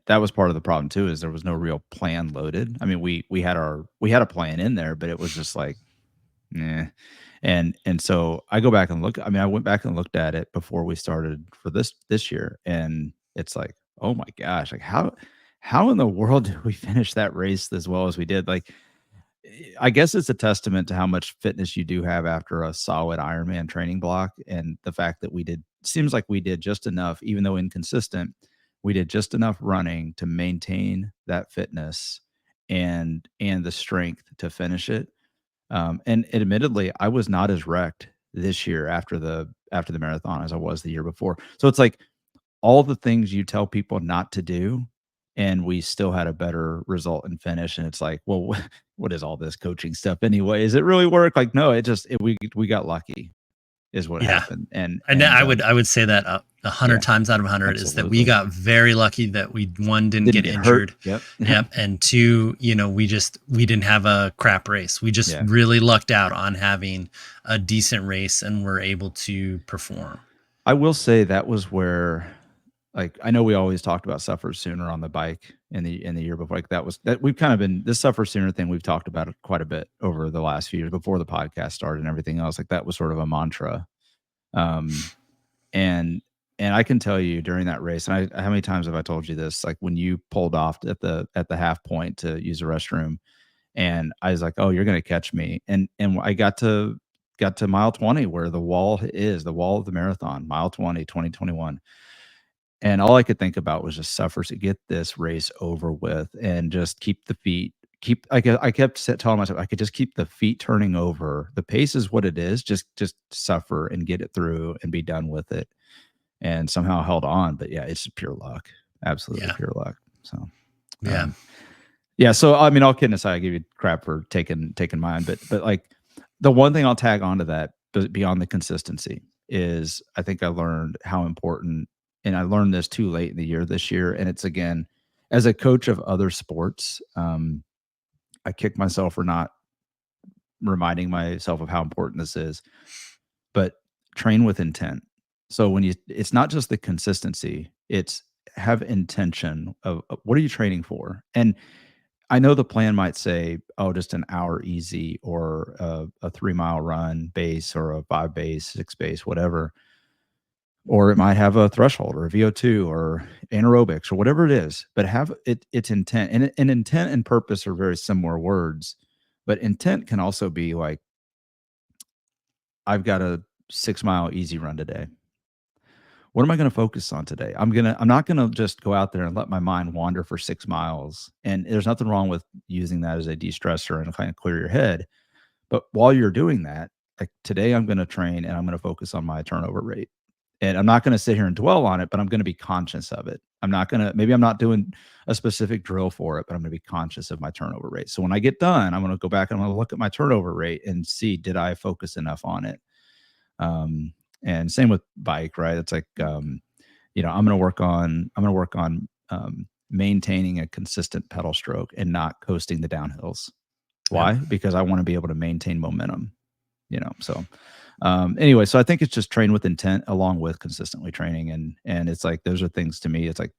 B: that was part of the problem too. Is there was no real plan loaded. I mean, we had a plan in there, but it was just like, and so I go back and look. I mean, I went back and looked at it before we started for this year, and it's like, oh my gosh, like how in the world did we finish that race as well as we did? Like, I guess it's a testament to how much fitness you do have after a solid Ironman training block, and the fact that seems like we did just enough, even though inconsistent, we did just enough running to maintain that fitness and the strength to finish it. And admittedly, I was not as wrecked this year after the marathon as I was the year before. So it's like all the things you tell people not to do, and we still had a better result and finish. And it's like, well, what is all this coaching stuff anyway? Is it really work? Like, no, we got lucky is what
A: Yeah.
B: happened.
A: And I would say that 100
B: Yeah,
A: times out of 100 is that we
B: absolutely.
A: got very lucky that we, one, didn't
B: Didn't
A: get
B: get hurt.
A: injured.
B: Yep.
A: Yep. And two, we didn't have a crap race. We just
B: Yeah.
A: really lucked out on having a decent race and were able to perform.
B: I will say that was where, like, I know we always talked about SufferSooner on the bike in the year before. Like that we've kind of been this SufferSooner thing, we've talked about it quite a bit over the last few years before the podcast started and everything else. Like that was sort of a mantra. And I can tell you during that race, and how many times have I told you this? Like when you pulled off at the half point to use the restroom, and I was like, "Oh, you're gonna catch me." And I got to mile 20 where the wall of the marathon, mile 20, 2021. And all I could think about was just suffer to get this race over with and just keep the feet I kept telling myself I could just keep the feet turning over. The pace is what it is. Just suffer and get it through and be done with it. And somehow held on. But yeah, it's pure luck. Absolutely
A: Yeah.
B: pure luck. So
A: Yeah.
B: yeah. So I mean, all kidding aside, I give you crap for taking mine, but like the one thing I'll tag onto that beyond the consistency is I think I learned how important, and I learned this too late in the year this year. And it's again, as a coach of other sports, I kick myself for not reminding myself of how important this is, but train with intent. So it's not just the consistency, it's have intention of what are you training for? And I know the plan might say, oh, just an hour easy or a 3 mile run base or a 5 base, 6 base, whatever. Or it might have a threshold or a VO2 or anaerobics or whatever it is, but have its intent. And intent and purpose are very similar words, but intent can also be like, I've got a 6 mile easy run today. What am I going to focus on today? I'm not going to just go out there and let my mind wander for 6 miles. And there's nothing wrong with using that as a de-stressor and kind of clear your head. But while you're doing that, like today I'm going to train and I'm going to focus on my turnover rate. And I'm not going to sit here and dwell on it, but I'm going to be conscious of it. Maybe I'm not doing a specific drill for it, but I'm going to be conscious of my turnover rate. So when I get done, I'm going to go back and I'm going to look at my turnover rate and see, did I focus enough on it? And same with bike, right? It's like, I'm going to work on maintaining a consistent pedal stroke and not coasting the downhills. Why? Yep. Because I want to be able to maintain momentum, so anyway, so I think it's just train with intent along with consistently training. And it's like, those are things to me. It's like,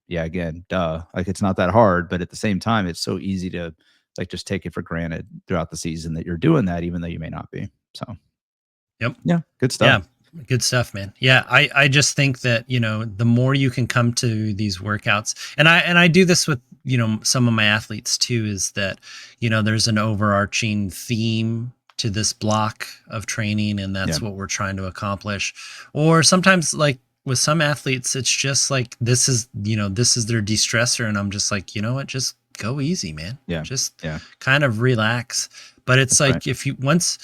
B: yeah, again, duh, like it's not that hard, but at the same time, it's so easy to like, just take it for granted throughout the season that you're doing that, even though you may not be. So,
A: yep.
B: Yeah. Good stuff.
A: Yeah. Good stuff, man. Yeah. I just think that, the more you can come to these workouts, and I do this with, some of my athletes too, is that, there's an overarching theme to this block of training, and that's what we're trying to accomplish. Or sometimes, like with some athletes, it's just like, this is their de-stressor. And I'm just like, you know what, just go easy, man.
B: Yeah.
A: Just kind of relax. But it's that's like, right. If you, once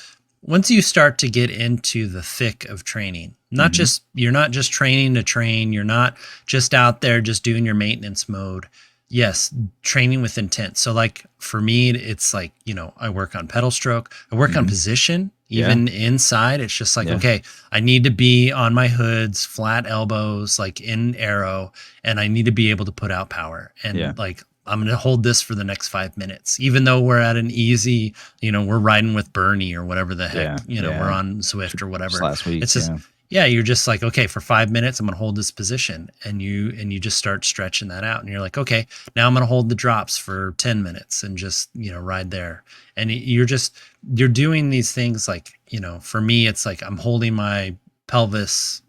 A: you start to get into the thick of training, you're not just training to train. You're not just out there just doing your maintenance mode. Yes, training with intent. So like for me, it's like, I work on pedal stroke, I work on position, even inside. It's just like, okay, I need to be on my hoods, flat elbows, like in arrow, and I need to be able to put out power. And like, I'm going to hold this for the next 5 minutes, even though we're at an easy, we're riding with Bernie or whatever the heck, we're on Zwift or whatever.
B: Just last week.
A: It's just, you're just like, okay, for 5 minutes, I'm going to hold this position, and you just start stretching that out, and you're like, okay, now I'm going to hold the drops for 10 minutes and just, ride there. And you're doing these things like, for me, it's like I'm holding my pelvis,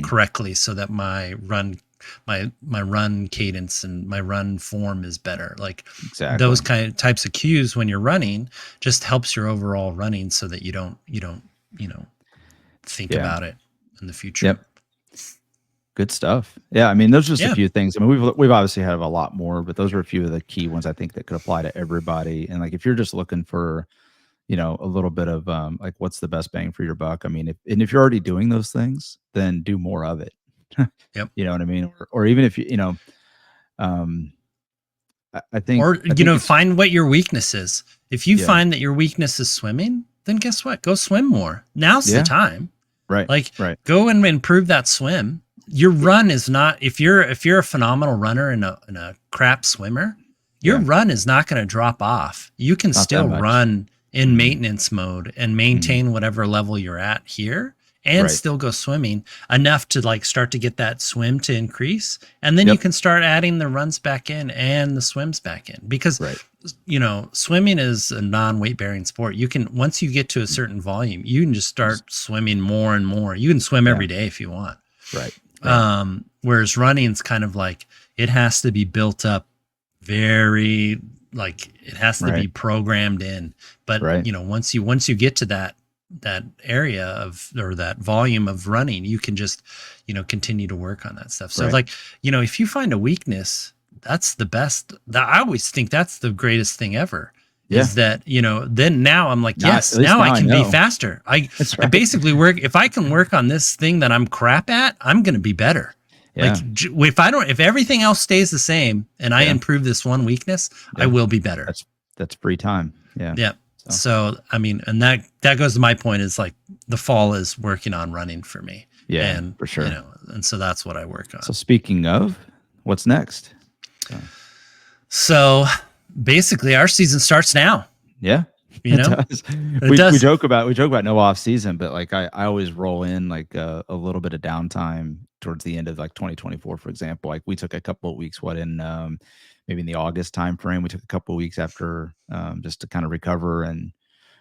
A: correctly so that my run my run cadence and my run form is better. Like
B: Exactly.
A: those types of cues when you're running just helps your overall running so that you don't think about it in the future.
B: Yep. Good stuff. Yeah, I mean, those are just a
A: Yeah.
B: few things. I mean, we've obviously had a lot more, but those are a few of the key ones I think that could apply to everybody. And like, if you're just looking for, a little bit of like, what's the best bang for your buck? I mean, if you're already doing those things, then do more of it.
A: Yep.
B: You know what I mean? Or even if um, I think,
A: or find what your weakness is. If you find that your weakness is swimming, then guess what? Go swim more. Now's the time.
B: Right.
A: Like,
B: right.
A: go and improve that swim. Your run is not, if you're a phenomenal runner and a crap swimmer, your run is not going to drop off. You can still run in maintenance mode and maintain whatever level you're at here and still go swimming enough to like start to get that swim to increase. And then you can start adding the runs back in and the swims back in, because swimming is a non-weight bearing sport. You can, once you get to a certain volume, you can just start swimming more and more. You can swim every day if you want.
B: Right.
A: Whereas running's kind of like, it has to be built up very, like it has to be programmed in. But once you get to that area of, or that volume of running, you can just, continue to work on that stuff. So like, if you find a weakness, that's the best. I always think that's the greatest thing ever. Is that, then now I'm like, now I can be faster. I basically work, if I can work on this thing that I'm crap at, I'm going to be better. Yeah. Like if everything else stays the same and I improve this one weakness, I will be better.
B: That's free time. Yeah.
A: Yeah. So, I mean, and that goes to my point, is like the fall is working on running for me.
B: Yeah,
A: and,
B: for sure.
A: And so that's what I work on.
B: So speaking of, what's next?
A: So basically our season starts now.
B: Yeah.
A: We
B: joke about no off season, but like I always roll in like a little bit of downtime towards the end of like 2024, for example. Like we took a couple of weeks, maybe in the August time frame, we took a couple of weeks after just to kind of recover and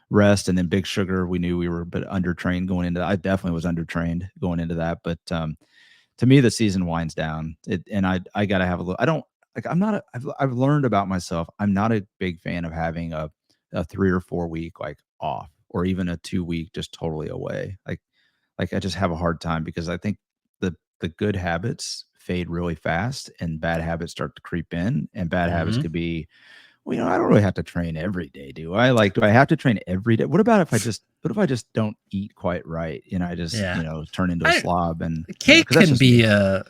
B: rest. And then Big Sugar, we knew we were a bit undertrained going into that. I definitely was undertrained going into that, but to me the season winds down. And I gotta have a little, I don't like, I've learned about myself, I'm not a big fan of having a 3 or 4 week like off, or even a 2 week just totally away. Like I just have a hard time, because I think the good habits fade really fast and bad habits start to creep in. And bad habits could be, well, I don't really have to train every day, do I? Like, do I have to train every day? What if I just don't eat quite right? I just turn into a slob. And
A: cake can be a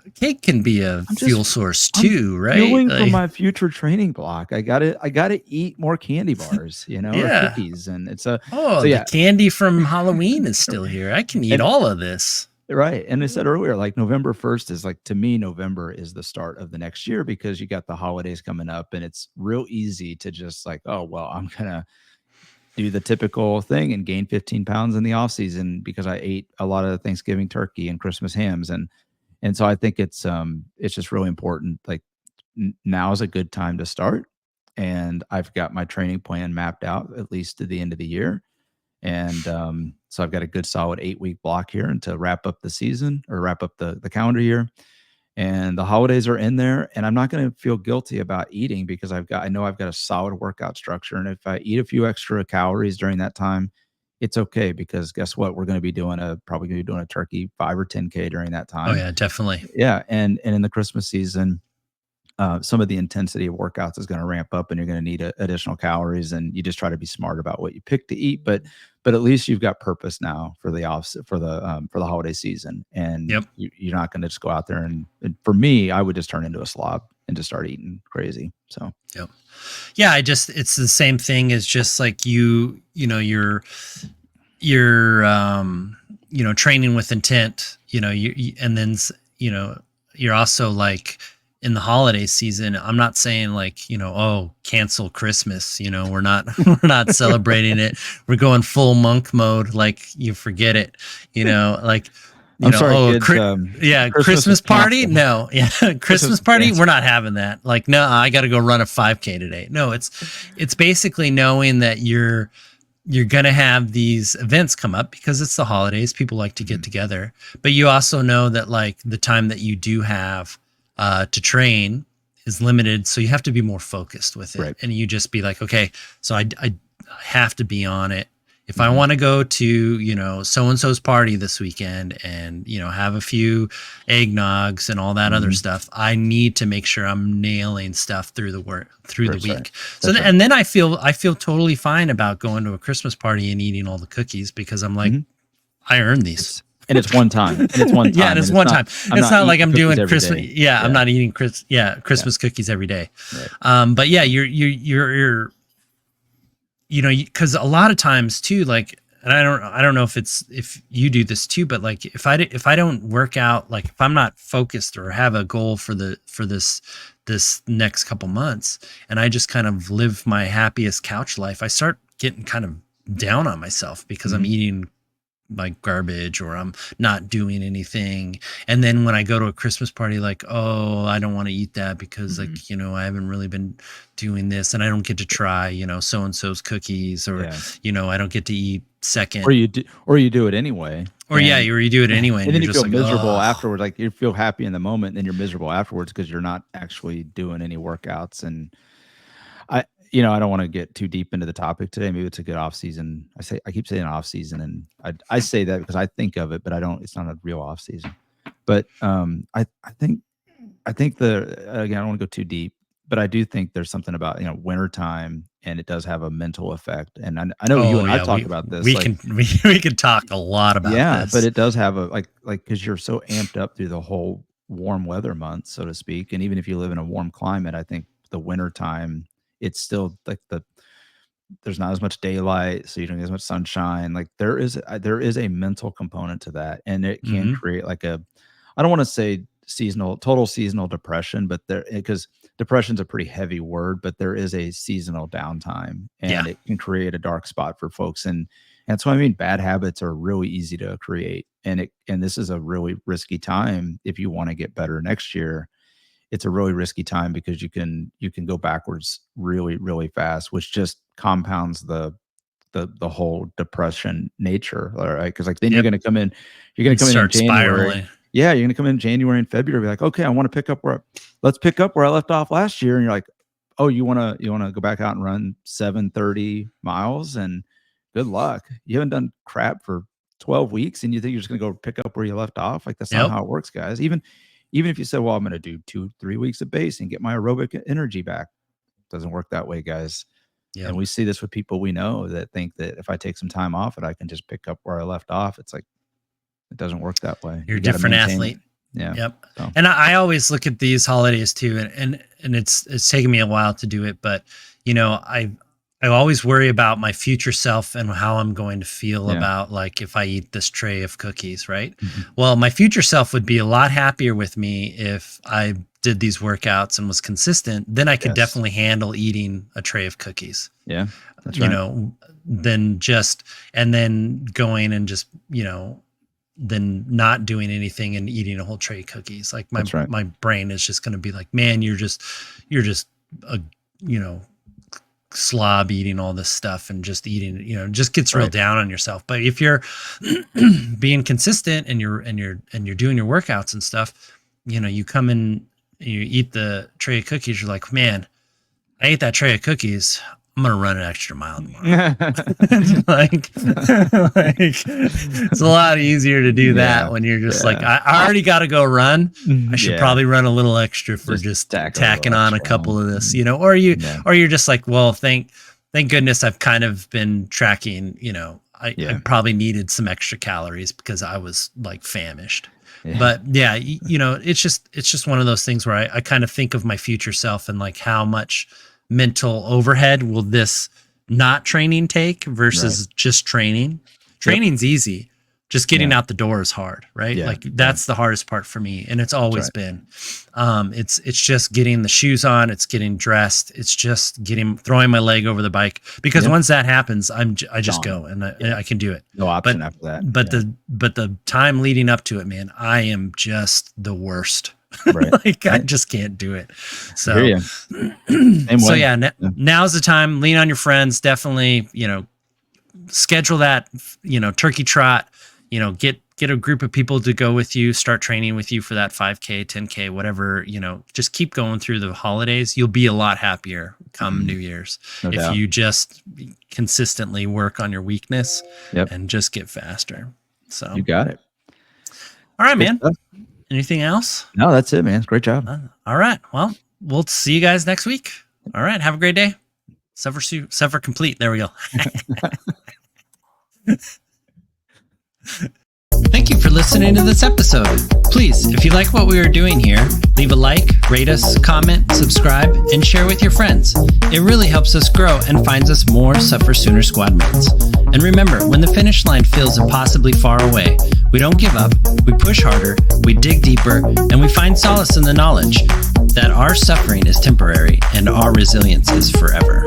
A: fuel source too, right?
B: Fueling for my future training block. I gotta eat more candy bars, or cookies, and it's
A: the candy from Halloween is still here. I can eat all of this.
B: Right. And I said earlier, like November 1st is like, to me, November is the start of the next year, because you got the holidays coming up, and it's real easy to just like, oh, well, I'm going to do the typical thing and gain 15 pounds in the off season because I ate a lot of Thanksgiving turkey and Christmas hams. And so I think it's just really important. Like now is a good time to start. And I've got my training plan mapped out at least to the end of the year. And so I've got a good solid 8-week block here and to wrap up the season, or wrap up the calendar year. And the holidays are in there, and I'm not going to feel guilty about eating, because I know I've got a solid workout structure. And if I eat a few extra calories during that time, it's okay, because guess what? We're going to be probably going to be doing a turkey 5 or 10K during that time.
A: Oh yeah, definitely.
B: Yeah. And in the Christmas season, some of the intensity of workouts is going to ramp up, and you're going to need additional calories, and you just try to be smart about what you pick to eat. But at least you've got purpose now for the holiday season, and you're not going to just go out there and for me, I would just turn into a slob and just start eating crazy. So
A: yeah, it's the same thing as just like you're training with intent, and then you're also like, in the holiday season, I'm not saying like, cancel Christmas, we're not celebrating it. We're going full monk mode. Like, you forget it, like, Christmas party. No. Yeah. Christmas party. We're not having that. Like, no, I got to go run a 5K today. No, it's basically knowing that you're going to have these events come up, because it's the holidays. People like to get together, but you also know that like the time that you do have, to train is limited. So you have to be more focused with it.
B: Right.
A: And you just be like, okay, so I have to be on it. If I want to go to, so-and-so's party this weekend and, have a few eggnogs and all that other stuff, I need to make sure I'm nailing stuff through the week.
B: Right.
A: So, and then I feel totally fine about going to a Christmas party and eating all the cookies because I'm like, I earned these.
B: And it's one time. And it's one time.
A: Yeah, and it's one time. It's not like I'm doing Christmas. Yeah, I'm not eating Christmas cookies every day. Right. But yeah, you're because a lot of times too, like, and I don't know if you do this too, but like if I don't work out, like if I'm not focused or have a goal for this next couple months, and I just kind of live my happiest couch life, I start getting kind of down on myself because I'm eating like garbage or I'm not doing anything. And then when I go to a Christmas party, like, oh, I don't want to eat that because like, I haven't really been doing this and I don't get to try, so-and-so's cookies or, I don't get to eat second.
B: Or you do it anyway.
A: Or you do it anyway.
B: And then you feel like, miserable afterwards. Like you feel happy in the moment and then you're miserable afterwards because you're not actually doing any workouts. And I don't want to get too deep into the topic today. Maybe it's a good off season. I keep saying off season, and I say that because I think of it, but I don't. It's not a real off season. But I think again, I don't want to go too deep, but I do think there's something about winter time, and it does have a mental effect. And I know you and I talk about this.
A: We can talk a lot about this.
B: But it does have a like because you're so amped up through the whole warm weather months, so to speak. And even if you live in a warm climate, I think the winter time, it's still like there's not as much daylight, so you don't get as much sunshine. Like there is a mental component to that, and it can create like I don't want to say total seasonal depression, but because depression's a pretty heavy word, but there is a seasonal downtime, and it can create a dark spot for folks, and that's what I mean. Bad habits are really easy to create, and this is a really risky time if you want to get better next year. It's a really risky time because you can go backwards really, really fast, which just compounds the whole depression nature. All right. Cause like then you're going to come in in January. Spiraling. Yeah. You're going to come in January and February, be like, okay, I want to let's pick up where I left off last year. And you're like, oh, you want to go back out and run 730 miles and good luck. You haven't done crap for 12 weeks and you think you're just going to go pick up where you left off. Like that's not how it works, guys. Even if you said, well, I'm going to do 2-3 weeks of base and get my aerobic energy back, it doesn't work that way, guys. And we see this with people we know that think that if I take some time off, I can just pick up where I left off. It's like, it doesn't work that way.
A: You're a different athlete.
B: Yeah.
A: Yep. So. And I always look at these holidays too, and it's taken me a while to do it, but I always worry about my future self and how I'm going to feel about like if I eat this tray of cookies, right? Well, my future self would be a lot happier with me if I did these workouts and was consistent. Then I could definitely handle eating a tray of cookies.
B: Yeah, that's right.
A: Then going and just, then not doing anything and eating a whole tray of cookies. Like my brain is just going to be like, man, you're just a, slob eating all this stuff and just eating, just gets real down on yourself. But if you're being consistent and you're doing your workouts and stuff, you come in, you eat the tray of cookies, you're like, man, I ate that tray of cookies. I'm going to run an extra mile tomorrow. like, it's a lot easier to do that when you're just like, I already got to go run. I should probably run a little extra for just tacking on a couple of this, or you're just like, well, thank goodness I've kind of been tracking, I probably needed some extra calories because I was like famished. Yeah. But it's just one of those things where I kind of think of my future self and like how much mental overhead will this not training take versus just training. Training's easy. Just getting out the door is hard, right? Like that's the hardest part for me. And it's always been, it's just getting the shoes on, it's getting dressed. It's just throwing my leg over the bike because once that happens, I just go and I can do it.
B: No option after that.
A: But the time leading up to it, man, I am just the worst. Right. I just can't do it. So, now's the time. Lean on your friends. Definitely, schedule that, turkey trot. Get get a group of people to go with you, start training with you for that 5K, 10K, whatever, just keep going through the holidays. You'll be a lot happier come New Year's.
B: No
A: if
B: doubt.
A: you just consistently work on your weakness
B: Yep.
A: and just get faster. So
B: You got it.
A: All right,
B: Good
A: man.
B: stuff.
A: Anything else?
B: No, that's it, man. Great job.
A: All right. Well, we'll see you guys next week. All right. Have a great day. Suffer complete. There we go. Thank you for listening to this episode. Please, if you like what we are doing here, leave a like, rate us, comment, subscribe, and share with your friends. It really helps us grow and finds us more SufferSooner squad mates. And remember, when the finish line feels impossibly far away, we don't give up, we push harder, we dig deeper, and we find solace in the knowledge that our suffering is temporary and our resilience is forever.